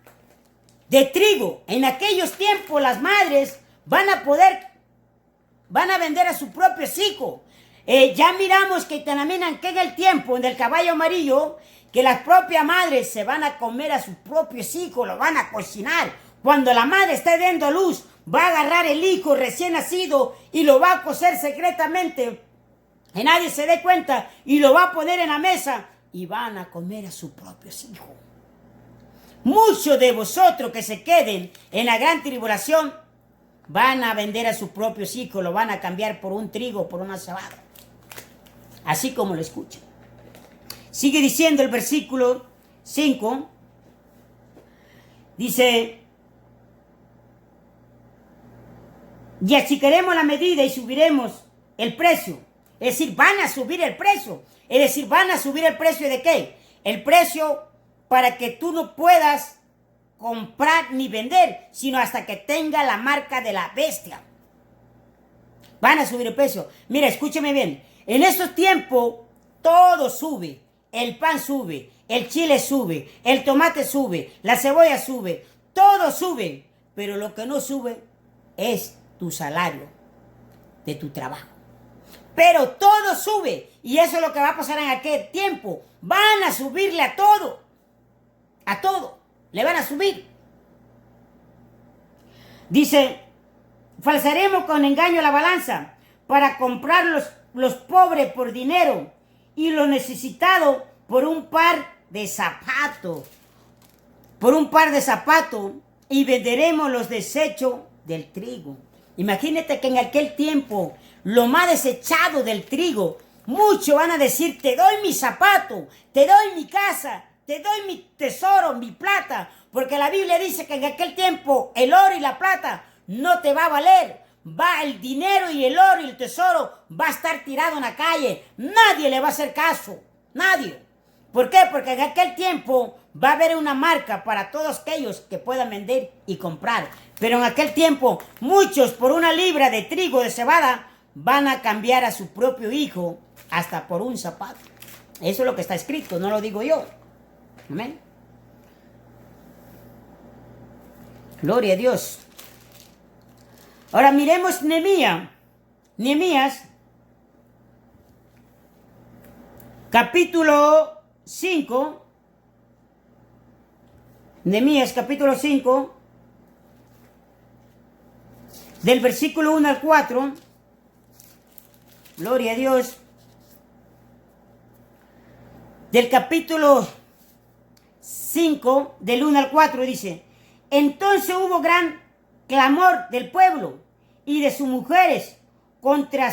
de trigo. En aquellos tiempos las madres van a vender a sus propios hijos. Ya miramos que también en aquel tiempo, en el caballo amarillo, que las propias madres se van a comer a sus propios hijos, lo van a cocinar. Cuando la madre está dando a luz, va a agarrar el hijo recién nacido y lo va a cocer secretamente, que nadie se dé cuenta, y lo va a poner en la mesa y van a comer a sus propios hijos. Muchos de vosotros que se queden en la gran tribulación van a vender a sus propios hijos, lo van a cambiar por un trigo, por una cebada. Así como lo escuchan. Sigue diciendo el versículo 5. Dice, y achicaremos la medida y subiremos el precio. Es decir, van a subir el precio. Es decir, van a subir el precio ¿de qué? El precio para que tú no puedas comprar ni vender, sino hasta que tenga la marca de la bestia. Van a subir el precio. Mira, escúchame bien. En estos tiempos todo sube. El pan sube, el chile sube, el tomate sube, la cebolla sube, todo sube. Pero lo que no sube es tu salario de tu trabajo. Pero todo sube. Y eso es lo que va a pasar en aquel tiempo. Van a subirle a todo. A todo. Le van a subir. Dice, falsaremos con engaño la balanza para comprar los pobres por dinero y los necesitados por un par de zapatos. Por un par de zapatos, y venderemos los desechos del trigo. Imagínate que en aquel tiempo, lo más desechado del trigo, muchos van a decir, te doy mi zapato, te doy mi casa, te doy mi tesoro, mi plata, porque la Biblia dice que en aquel tiempo el oro y la plata no te va a valer. Va el dinero y el oro y el tesoro va a estar tirado en la calle. Nadie le va a hacer caso. Nadie. ¿Por qué? Porque en aquel tiempo va a haber una marca para todos aquellos que puedan vender y comprar. Pero en aquel tiempo, muchos por una libra de trigo de cebada van a cambiar a su propio hijo hasta por un zapato. Eso es lo que está escrito, no lo digo yo. Amén. Gloria a Dios. Ahora miremos Nehemías, capítulo 5. Nehemías, capítulo 5, del versículo 1 al 4. Gloria a Dios. Del capítulo 5, del 1 al 4, dice, entonces hubo gran clamor del pueblo y de sus mujeres contra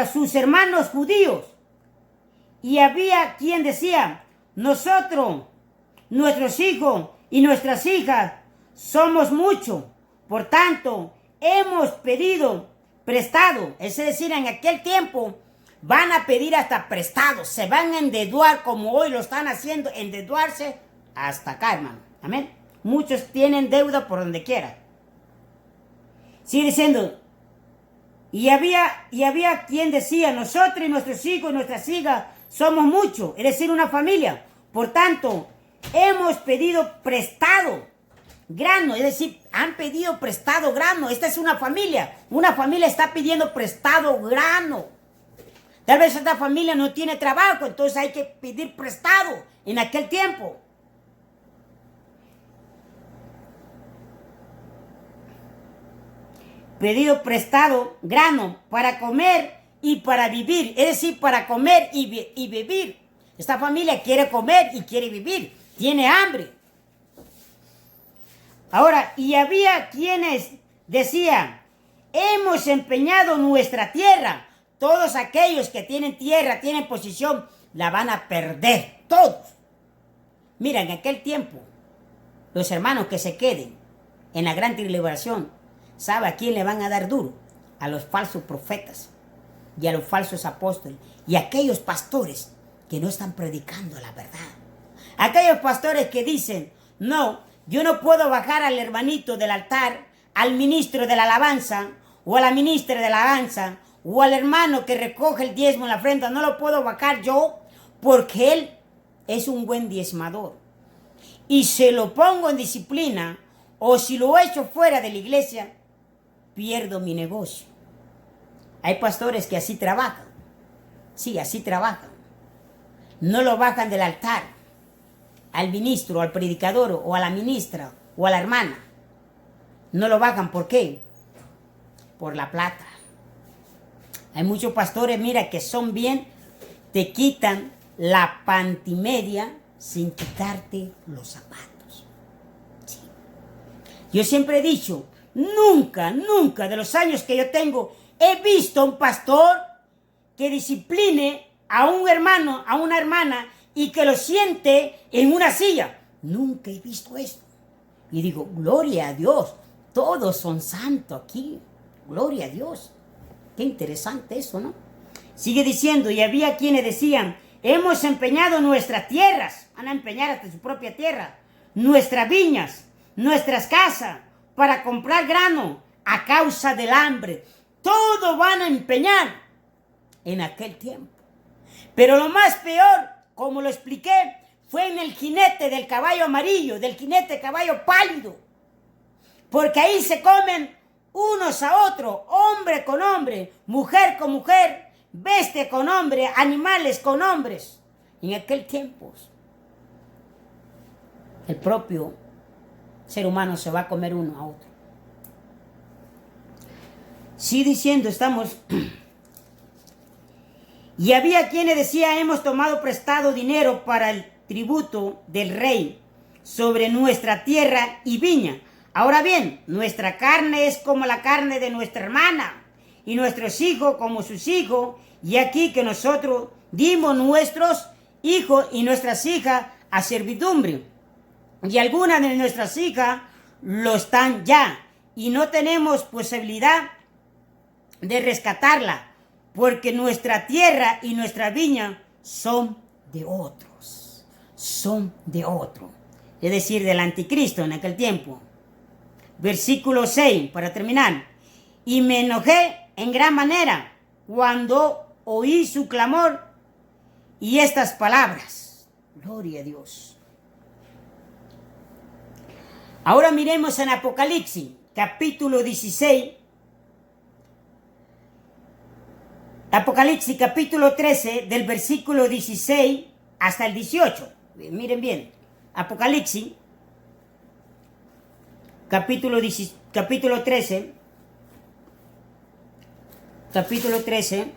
sus hermanos judíos. Y había quien decía, nosotros, nuestros hijos y nuestras hijas, somos muchos. Por tanto, hemos pedido prestado. Es decir, en aquel tiempo van a pedir hasta prestado. Se van a endeudar como hoy lo están haciendo, endeudarse hasta acá, hermano. Amén. Muchos tienen deuda por donde quiera. Sigue diciendo, y había quien decía, nosotros y nuestros hijos y nuestras hijas somos muchos, es decir, una familia. Por tanto, hemos pedido prestado grano, es decir, han pedido prestado grano. Esta es una familia está pidiendo prestado grano. Tal vez esta familia no tiene trabajo, entonces hay que pedir prestado en aquel tiempo. Pedido prestado grano para comer y para vivir, es decir, para comer y vivir. Esta familia quiere comer y quiere vivir, tiene hambre. Ahora, y había quienes decían, hemos empeñado nuestra tierra. Todos aquellos que tienen tierra, tienen posición, la van a perder, todos. Mira, en aquel tiempo, los hermanos que se queden en la gran tribulación, ¿sabe a quién le van a dar duro? A los falsos profetas y a los falsos apóstoles y a aquellos pastores que no están predicando la verdad. Aquellos pastores que dicen, no, yo no puedo bajar al hermanito del altar, al ministro de la alabanza o a la ministra de la alabanza o al hermano que recoge el diezmo en la ofrenda, no lo puedo bajar yo porque él es un buen diezmador. Y se lo pongo en disciplina o si lo echo fuera de la iglesia, pierdo mi negocio. Hay pastores que así trabajan. Sí, así trabajan. No lo bajan del altar al ministro, al predicador o a la ministra o a la hermana. No lo bajan, ¿por qué? Por la plata. Hay muchos pastores, mira, que son bien, te quitan la pantimedia sin quitarte los zapatos. Sí. Yo siempre he dicho, nunca de los años que yo tengo, he visto a un pastor que discipline a un hermano, a una hermana, y que lo siente en una silla. Nunca he visto esto. Y digo, gloria a Dios, todos son santos aquí. Gloria a Dios. Qué interesante eso, ¿no? Sigue diciendo, y había quienes decían, hemos empeñado nuestras tierras, van a empeñar hasta su propia tierra, nuestras viñas, nuestras casas, para comprar grano a causa del hambre. Todo van a empeñar en aquel tiempo. Pero lo más peor, como lo expliqué, fue en el jinete del caballo amarillo, del jinete del caballo pálido. Porque ahí se comen unos a otros, hombre con hombre, mujer con mujer, bestia con hombre, animales con hombres. En aquel tiempo, el propio ser humano se va a comer uno a otro. Sigue diciendo, estamos... Y había quienes decían, hemos tomado prestado dinero para el tributo del rey sobre nuestra tierra y viña. Ahora bien, nuestra carne es como la carne de nuestra hermana y nuestros hijos como sus hijos. Y aquí que nosotros dimos nuestros hijos y nuestras hijas a servidumbre. Y algunas de nuestras hijas lo están ya. Y no tenemos posibilidad de rescatarla. Porque nuestra tierra y nuestra viña son de otros. Son de otro. Es decir, del anticristo en aquel tiempo. Versículo 6, para terminar. Y me enojé en gran manera cuando oí su clamor y estas palabras. Gloria a Dios. Ahora miremos en Apocalipsis, capítulo 16. Apocalipsis capítulo 13, del versículo 16 hasta el 18. Miren bien. Apocalipsis capítulo 13. Capítulo 13.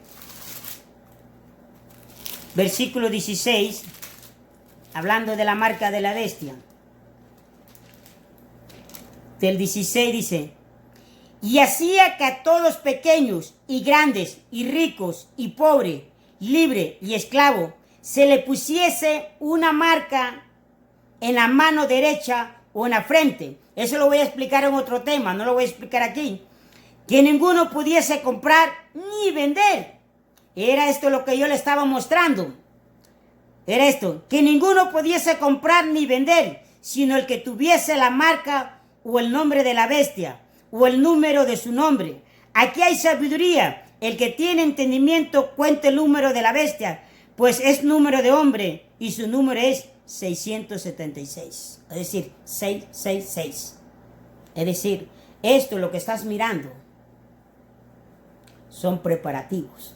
Versículo 16. Hablando de la marca de la bestia. Del 16 dice... Y hacía que a todos pequeños y grandes y ricos y pobres, libre y esclavo, se le pusiese una marca en la mano derecha o en la frente. Eso lo voy a explicar en otro tema, no lo voy a explicar aquí. Que ninguno pudiese comprar ni vender. Era esto lo que yo le estaba mostrando. Era esto, que ninguno pudiese comprar ni vender, sino el que tuviese la marca o el nombre de la bestia, o el número de su nombre. Aquí hay sabiduría. El que tiene entendimiento cuenta el número de la bestia, pues es número de hombre y su número es 676. Es decir, 666. Es decir, esto lo que estás mirando son preparativos.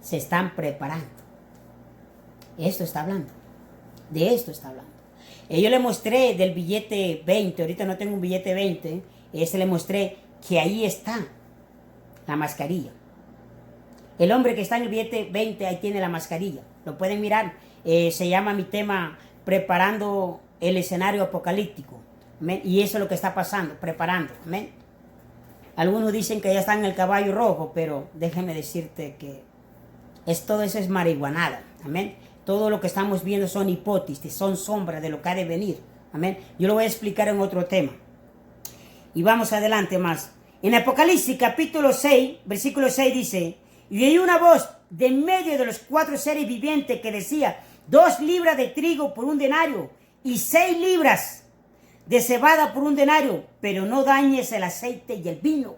Se están preparando. Esto está hablando. De esto está hablando. Yo le mostré del billete 20. Ahorita no tengo un billete 20. Ese le mostré que ahí está la mascarilla. El hombre que está en el billete 20, ahí tiene la mascarilla. Lo pueden mirar. Se llama mi tema preparando el escenario apocalíptico. ¿Amén? Y eso es lo que está pasando, preparando. ¿Amén? Algunos dicen que ya está en el caballo rojo, pero déjeme decirte que todo eso es marihuanada. Amén. Todo lo que estamos viendo son hipótesis, son sombras de lo que ha de venir. Amén. Yo lo voy a explicar en otro tema. Y vamos adelante más. En Apocalipsis capítulo 6, versículo 6 dice: y oí una voz de en medio de los 4 seres vivientes que decía: 2 libras de trigo por 1 denario y 6 libras de cebada por 1 denario, pero no dañes el aceite y el vino.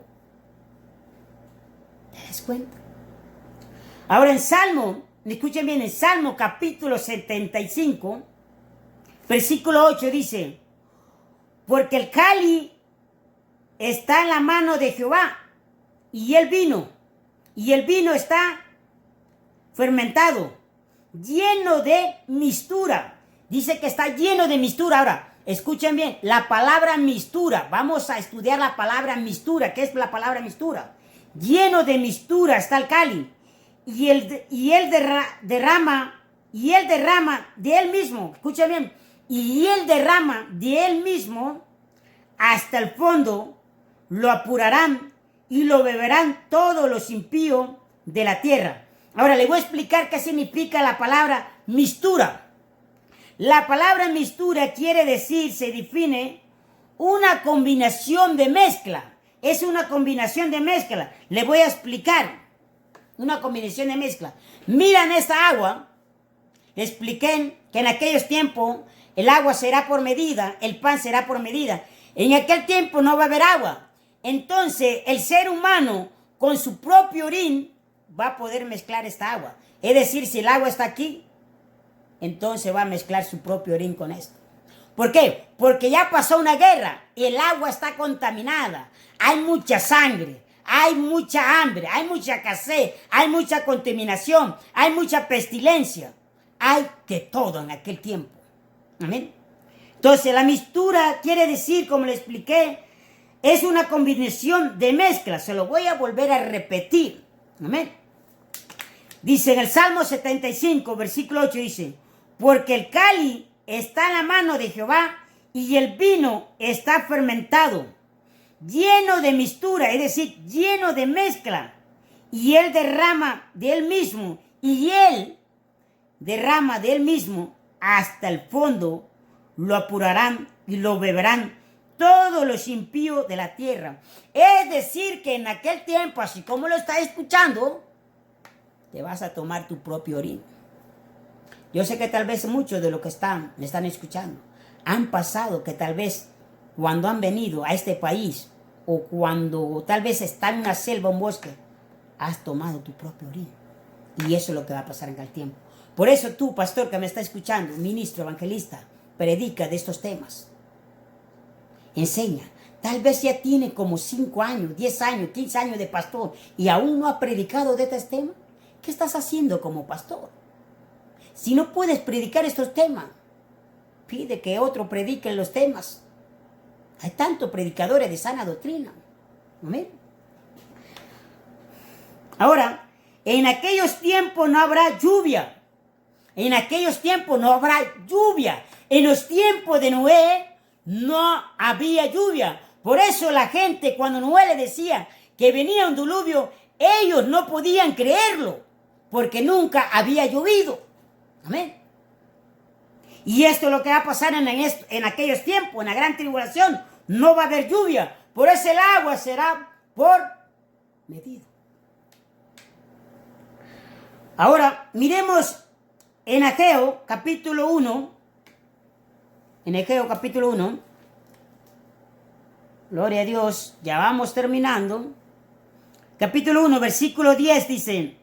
¿Te das cuenta? Ahora en Salmo, escuchen bien, en Salmo capítulo 75, versículo 8 dice: porque el cáliz está en la mano de Jehová, y el vino está fermentado, lleno de mistura. Dice que está lleno de mistura. Ahora, escuchen bien, la palabra mistura. Vamos a estudiar la palabra mistura. ¿Qué es la palabra mistura? Lleno de mistura está el cáliz. Y él derrama de él mismo. Escuchen bien. Y él derrama de él mismo hasta el fondo. Lo apurarán y lo beberán todos los impíos de la tierra. Ahora le voy a explicar qué significa la palabra mistura. La palabra mistura quiere decir, se define, una combinación de mezcla. Es una combinación de mezcla. Le voy a explicar una combinación de mezcla. Miran esta agua. Le expliqué que en aquellos tiempos el agua será por medida, el pan será por medida. En aquel tiempo no va a haber agua. Entonces el ser humano con su propio orín va a poder mezclar esta agua. Es decir, si el agua está aquí, entonces va a mezclar su propio orín con esto. ¿Por qué? Porque ya pasó una guerra y el agua está contaminada. Hay mucha sangre, hay mucha hambre, hay mucha escasez, hay mucha contaminación, hay mucha pestilencia. Hay de todo en aquel tiempo. Amén. Entonces la mistura quiere decir, como le expliqué, es una combinación de mezclas. Se lo voy a volver a repetir. Amén. Dice en el Salmo 75, versículo 8, dice: porque el cáliz está en la mano de Jehová y el vino está fermentado, lleno de mistura, es decir, lleno de mezcla. Y él derrama de él mismo, hasta el fondo. Lo apurarán y lo beberán todos los impíos de la tierra. Es decir, que en aquel tiempo, así como lo estás escuchando, te vas a tomar tu propio orín. Yo sé que tal vez muchos de los que me están escuchando han pasado que tal vez cuando han venido a este país o cuando tal vez están en una selva o un bosque, has tomado tu propio orín. Y eso es lo que va a pasar en aquel tiempo. Por eso tú, pastor que me está escuchando, ministro, evangelista, predica de estos temas. Enseña. Tal vez ya tiene como 5 años, 10 años, 15 años de pastor y aún no ha predicado de estos temas. ¿Qué estás haciendo como pastor? Si no puedes predicar estos temas, pide que otro predique los temas. Hay tantos predicadores de sana doctrina. Amén. Ahora, en aquellos tiempos no habrá lluvia. En aquellos tiempos no habrá lluvia. En los tiempos de Noé no había lluvia. Por eso la gente, cuando Noé le decía que venía un diluvio, ellos no podían creerlo, porque nunca había llovido. Amén. Y esto es lo que va a pasar en aquellos tiempos, en la gran tribulación. No va a haber lluvia. Por eso el agua será por medida. Ahora, miremos en Ageo capítulo 1. En Ageo capítulo 1. Gloria a Dios. Ya vamos terminando. Capítulo 1, versículo 10 dice: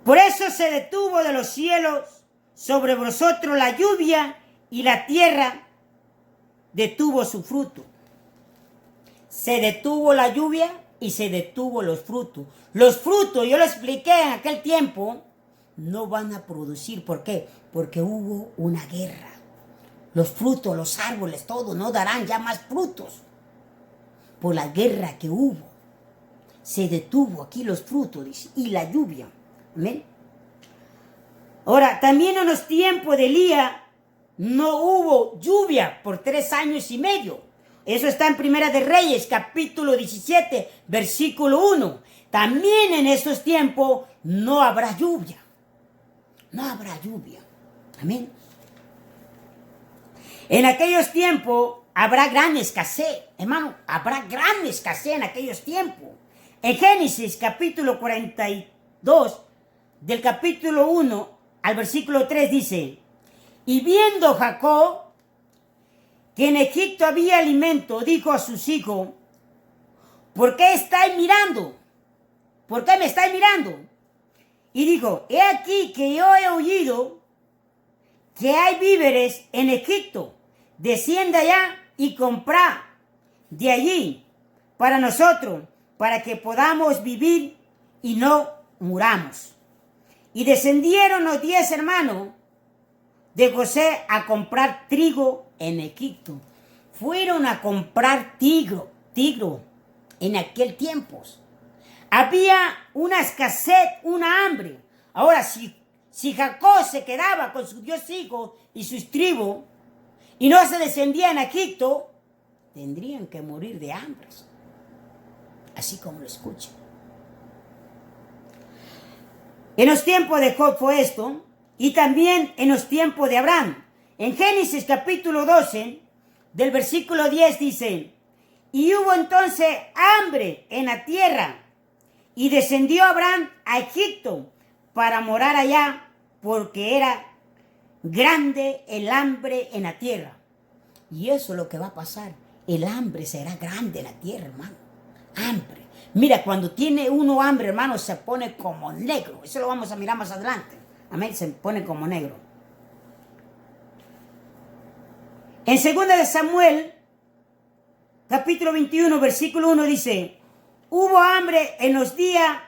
por eso se detuvo de los cielos sobre vosotros la lluvia y la tierra detuvo su fruto. Se detuvo la lluvia y se detuvo los frutos. Los frutos, yo lo expliqué en aquel tiempo, no van a producir. ¿Por qué? Porque hubo una guerra. Los frutos, los árboles, todo, no darán ya más frutos. Por la guerra que hubo. Se detuvo aquí los frutos, dice, y la lluvia. Amén. Ahora, también en los tiempos de Elías no hubo lluvia por 3 años y medio. Eso está en Primera de Reyes, capítulo 17, versículo 1. También en estos tiempos no habrá lluvia. No habrá lluvia. Amén. En aquellos tiempos habrá gran escasez. Hermano, habrá gran escasez en aquellos tiempos. En Génesis, capítulo 42, del capítulo 1 al versículo 3 dice: y viendo Jacob que en Egipto había alimento, dijo a sus hijos: ¿por qué estáis mirando? ¿Por qué me estáis mirando? Y dijo: he aquí que yo he oído que hay víveres en Egipto. Descienda allá y comprad de allí para nosotros, para que podamos vivir y no muramos. Y descendieron los 10 hermanos de José a comprar trigo en Egipto. Fueron a comprar trigo en aquel tiempo. Había una escasez, una hambre. Ahora, si Jacob se quedaba con sus 10 hijos y sus tribus y no se descendía en Egipto, tendrían que morir de hambre. Así como lo escuchan. En los tiempos de Job fue esto, y también en los tiempos de Abraham. En Génesis capítulo 12, del versículo 10 dice: y hubo entonces hambre en la tierra, y descendió Abraham a Egipto para morar allá, porque era grande el hambre en la tierra. Y eso es lo que va a pasar. El hambre será grande en la tierra, hermano. Hambre. Mira, cuando tiene uno hambre, hermano, se pone como negro. Eso lo vamos a mirar más adelante. Amén, se pone como negro. En 2 de Samuel, capítulo 21, versículo 1 dice: hubo hambre en los días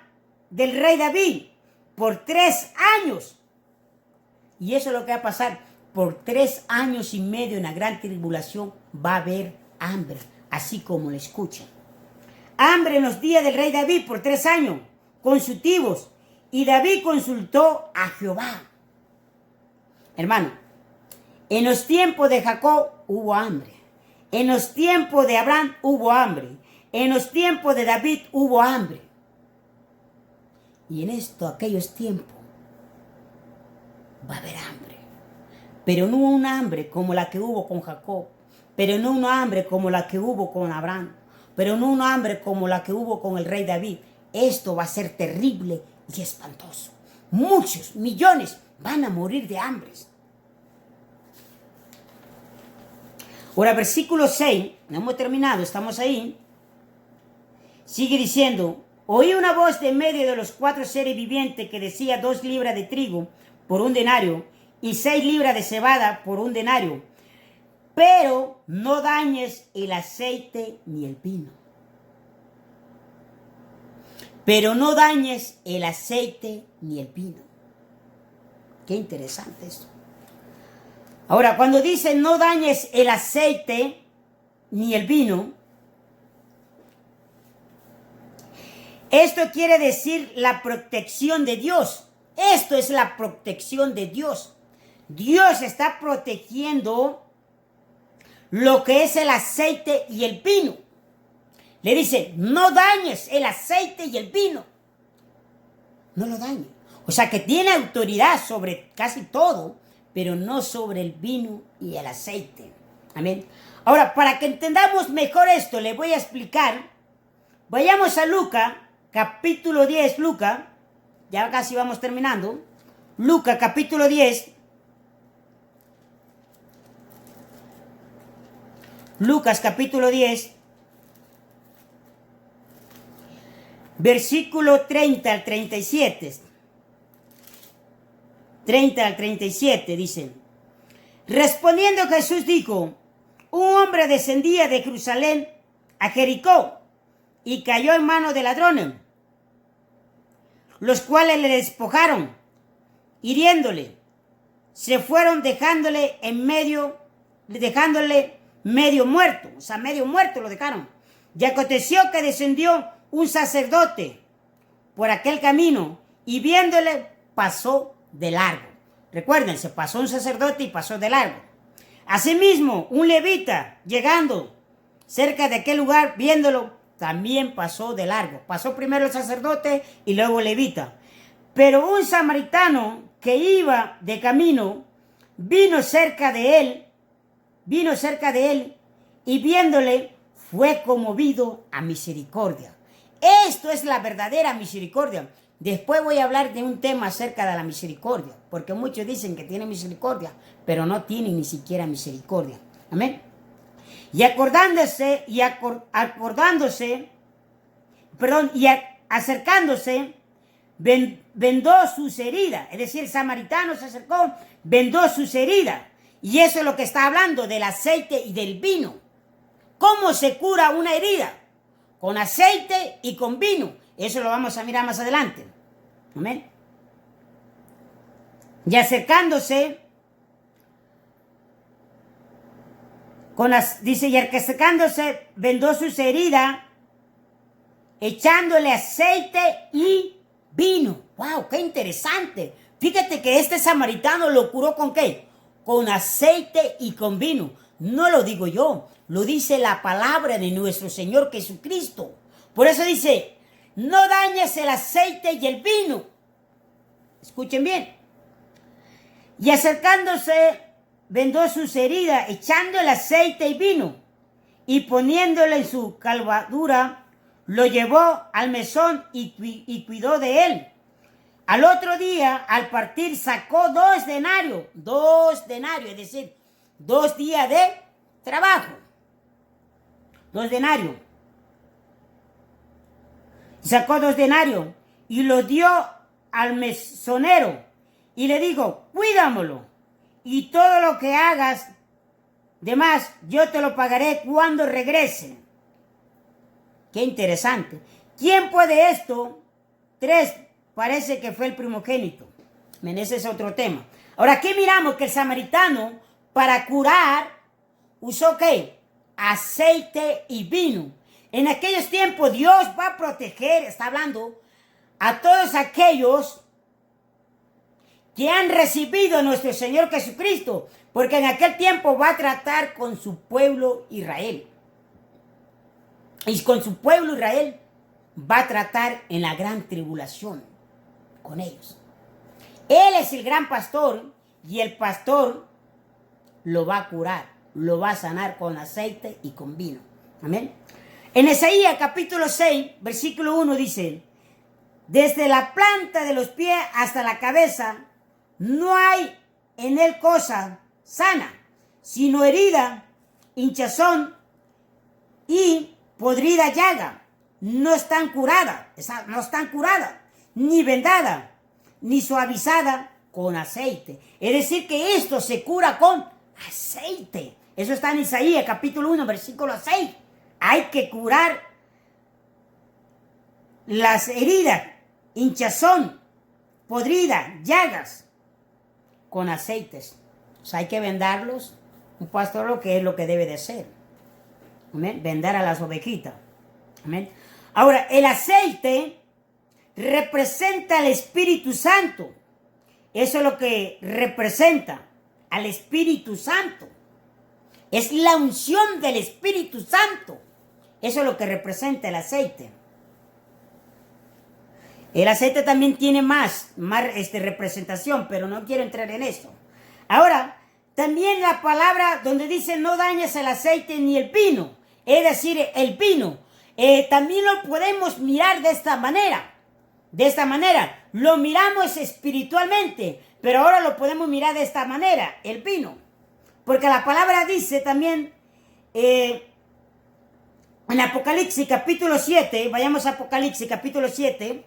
del rey David por 3 años. Y eso es lo que va a pasar. Por 3 años y medio en la gran tribulación va a haber hambre, así como lo escuchan. Hambre en los días del rey David por 3 años consecutivos. Y David consultó a Jehová. Hermano, en los tiempos de Jacob hubo hambre. En los tiempos de Abraham hubo hambre. En los tiempos de David hubo hambre. Y en aquellos tiempos va a haber hambre. Pero no una hambre como la que hubo con Jacob. Pero no una hambre como la que hubo con Abraham. Pero no una hambre como la que hubo con el rey David. Esto va a ser terrible y espantoso. Muchos, millones van a morir de hambre. Ahora, versículo 6, no hemos terminado, estamos ahí. Sigue diciendo: oí una voz de en medio de los 4 seres vivientes que decía: 2 libras de trigo por 1 denario y 6 libras de cebada por 1 denario. Pero no dañes el aceite ni el vino. Pero no dañes el aceite ni el vino. Qué interesante esto. Ahora, cuando dice no dañes el aceite ni el vino, esto quiere decir la protección de Dios. Esto es la protección de Dios. Dios está protegiendo lo que es el aceite y el vino. Le dice: no dañes el aceite y el vino. No lo dañes. O sea que tiene autoridad sobre casi todo, pero no sobre el vino y el aceite. Amén. Ahora, para que entendamos mejor esto, le voy a explicar. Vayamos a Lucas, capítulo 10, Lucas. Ya casi vamos terminando. Lucas, capítulo 10. Lucas, capítulo 10. Versículo 30 al 37. 30 al 37, dice. Respondiendo Jesús dijo, un hombre descendía de Jerusalén a Jericó y cayó en manos de ladrones, los cuales le despojaron, hiriéndole. Se fueron dejándole medio muerto, o sea, medio muerto lo dejaron. Y aconteció que descendió un sacerdote por aquel camino y viéndole pasó de largo. Recuerden, se pasó un sacerdote y pasó de largo. Asimismo, un levita llegando cerca de aquel lugar, viéndolo, también pasó de largo. Pasó primero el sacerdote y luego el levita. Pero un samaritano que iba de camino vino cerca de él y viéndole fue conmovido a misericordia. Esto es la verdadera misericordia. Después voy a hablar de un tema acerca de la misericordia, porque muchos dicen que tienen misericordia, pero no tienen ni siquiera misericordia. Amén. Y acercándose, vendó sus heridas. Es decir, el samaritano se acercó, vendó sus heridas. Y eso es lo que está hablando del aceite y del vino. ¿Cómo se cura una herida? Con aceite y con vino. Eso lo vamos a mirar más adelante. Amén. Y acercándose, vendó sus heridas, echándole aceite y vino. ¡Wow! ¡Qué interesante! Fíjate que este samaritano lo curó ¿con qué? Con aceite y con vino. No lo digo yo, lo dice la palabra de nuestro Señor Jesucristo. Por eso dice, no dañes el aceite y el vino. Escuchen bien. Y acercándose, vendó sus heridas, echando el aceite y vino, y poniéndole en su calvadura, lo llevó al mesón y cuidó de él. Al otro día, al partir, sacó 2 denarios, es decir, 2 días de trabajo. 2 denarios. Sacó 2 denarios y los dio al mesonero y le dijo, cuídamelo y todo lo que hagas de más yo te lo pagaré cuando regrese. Qué interesante. ¿Quién puede esto? 3, parece que fue el primogénito. Ese es otro tema. Ahora aquí miramos que el samaritano para curar usó ¿qué? Aceite y vino. En aquellos tiempos Dios va a proteger, está hablando, a todos aquellos que han recibido a nuestro Señor Jesucristo, porque en aquel tiempo va a tratar con su pueblo Israel. Y con su pueblo Israel va a tratar en la gran tribulación con ellos. Él es el gran pastor y el pastor lo va a curar, lo va a sanar con aceite y con vino. Amén. En Isaías capítulo 6, versículo 1 dice, desde la planta de los pies hasta la cabeza no hay en él cosa sana, sino herida, hinchazón y podrida llaga. No están curadas, ni vendada, ni suavizada con aceite. Es decir, que esto se cura con aceite. Eso está en Isaías capítulo 1, versículo 6. Hay que curar las heridas, hinchazón, podrida, llagas, con aceites. O sea, hay que vendarlos, un pastor, lo que es lo que debe de ser. Amén. Vendar a las ovejitas. Amén. Ahora, el aceite representa al Espíritu Santo. Eso es lo que representa al Espíritu Santo. Es la unción del Espíritu Santo. Eso es lo que representa el aceite. El aceite también tiene más representación, pero no quiero entrar en eso. Ahora, también la palabra donde dice no dañes el aceite ni el vino, es decir, el vino, también lo podemos mirar de esta manera. De esta manera, lo miramos espiritualmente, pero ahora lo podemos mirar de esta manera, el vino. Porque la palabra dice también en Apocalipsis capítulo 7, vayamos a Apocalipsis, capítulo 7,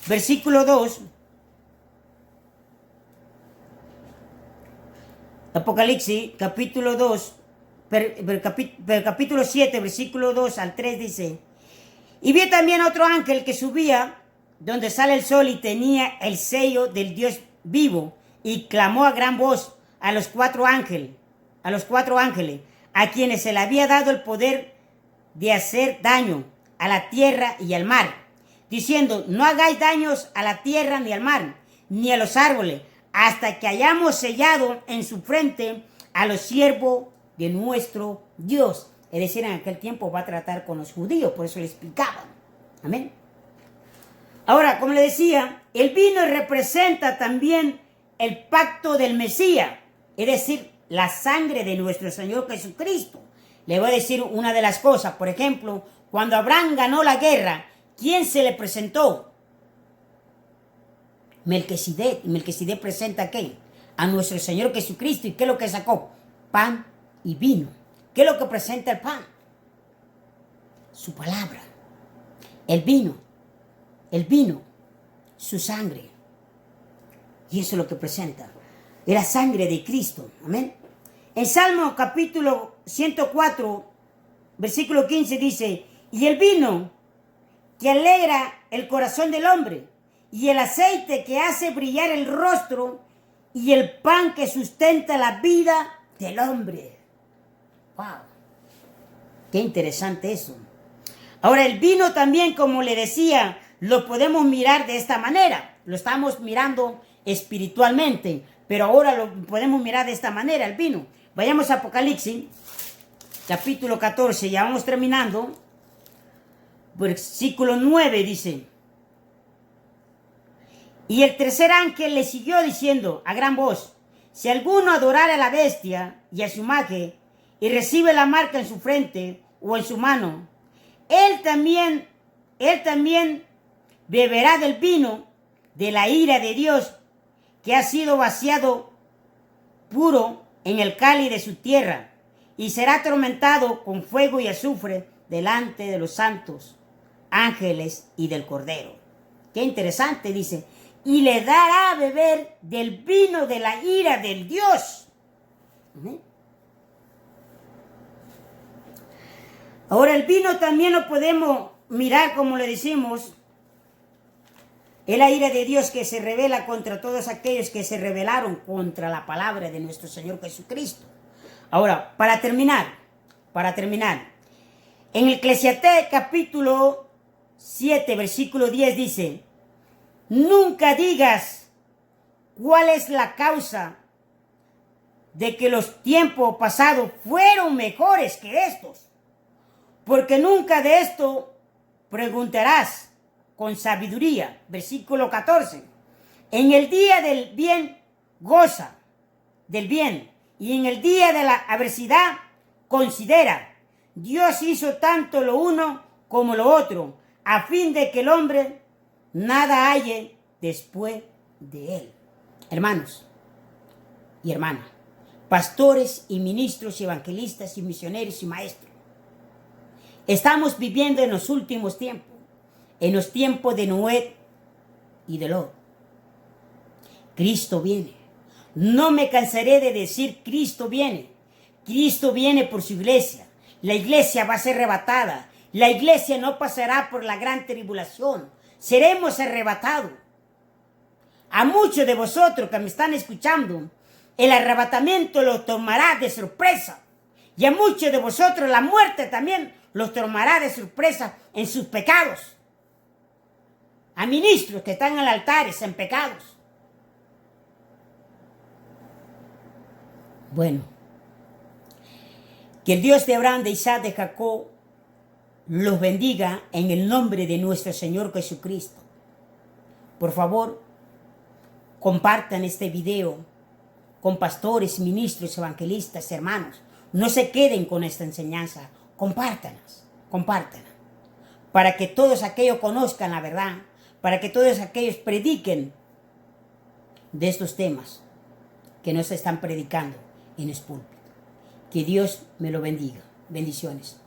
versículo 2. Apocalipsis, capítulo 2, capítulo 7, versículo 2 al 3 dice: y vi también otro ángel que subía donde sale el sol y tenía el sello del Dios vivo, y clamó a gran voz a los cuatro ángeles, a quienes se le había dado el poder de hacer daño a la tierra y al mar, diciendo: no hagáis daños a la tierra ni al mar, ni a los árboles, hasta que hayamos sellado en su frente a los siervos de nuestro Dios. Es decir, en aquel tiempo va a tratar con los judíos, por eso le explicaban. Amén. Ahora, como le decía, el vino representa también el pacto del Mesías, es decir, la sangre de nuestro Señor Jesucristo. Le voy a decir una de las cosas. Por ejemplo, cuando Abraham ganó la guerra, ¿quién se le presentó? Melquisedec. Melquisedec presenta ¿a qué? A nuestro Señor Jesucristo. ¿Y qué es lo que sacó? Pan y vino. ¿Qué es lo que presenta el pan? Su palabra. El vino, su sangre. Y eso es lo que presenta. Es la sangre de Cristo. Amén. En Salmo capítulo 104, versículo 15 dice: y el vino que alegra el corazón del hombre, y el aceite que hace brillar el rostro, y el pan que sustenta la vida del hombre. ¡Wow! ¡Qué interesante eso! Ahora, el vino también, como le decía, lo podemos mirar de esta manera. Lo estamos mirando espiritualmente, pero ahora lo podemos mirar de esta manera, el vino. Vayamos a Apocalipsis, capítulo 14, ya vamos terminando. Versículo 9 dice: y el tercer ángel le siguió diciendo a gran voz: si alguno adorara a la bestia y a su imagen, y recibe la marca en su frente o en su mano, él también beberá del vino de la ira de Dios, que ha sido vaciado puro en el cáliz de su tierra, y será atormentado con fuego y azufre delante de los santos ángeles y del Cordero. Qué interesante, dice: y le dará a beber del vino de la ira del Dios. ¿Sí? Ahora, el vino también lo podemos mirar, como le decimos, es la ira de Dios que se revela contra todos aquellos que se rebelaron contra la palabra de nuestro Señor Jesucristo. Ahora, para terminar, en el Eclesiastés capítulo 7, versículo 10 dice: nunca digas cuál es la causa de que los tiempos pasados fueron mejores que estos, porque nunca de esto preguntarás con sabiduría. Versículo 14. En el día del bien goza del bien, y en el día de la adversidad considera. Dios hizo tanto lo uno como lo otro, a fin de que el hombre nada halle después de él. Hermanos y hermanas, pastores y ministros y evangelistas y misioneros y maestros, estamos viviendo en los últimos tiempos, en los tiempos de Noé y de Lot. Cristo viene. No me cansaré de decir: Cristo viene. Cristo viene por su iglesia. La iglesia va a ser arrebatada. La iglesia no pasará por la gran tribulación. Seremos arrebatados. A muchos de vosotros que me están escuchando, el arrebatamiento los tomará de sorpresa. Y a muchos de vosotros la muerte también los tomará de sorpresa en sus pecados. A ministros que están en el altar en pecados. Bueno, que el Dios de Abraham, de Isaac, de Jacob los bendiga en el nombre de nuestro Señor Jesucristo. Por favor, compartan este video con pastores, ministros, evangelistas, hermanos. No se queden con esta enseñanza. Compártanla. Para que todos aquellos conozcan la verdad. Para que todos aquellos prediquen de estos temas que no se están predicando en los púlpitos. Que Dios me lo bendiga. Bendiciones.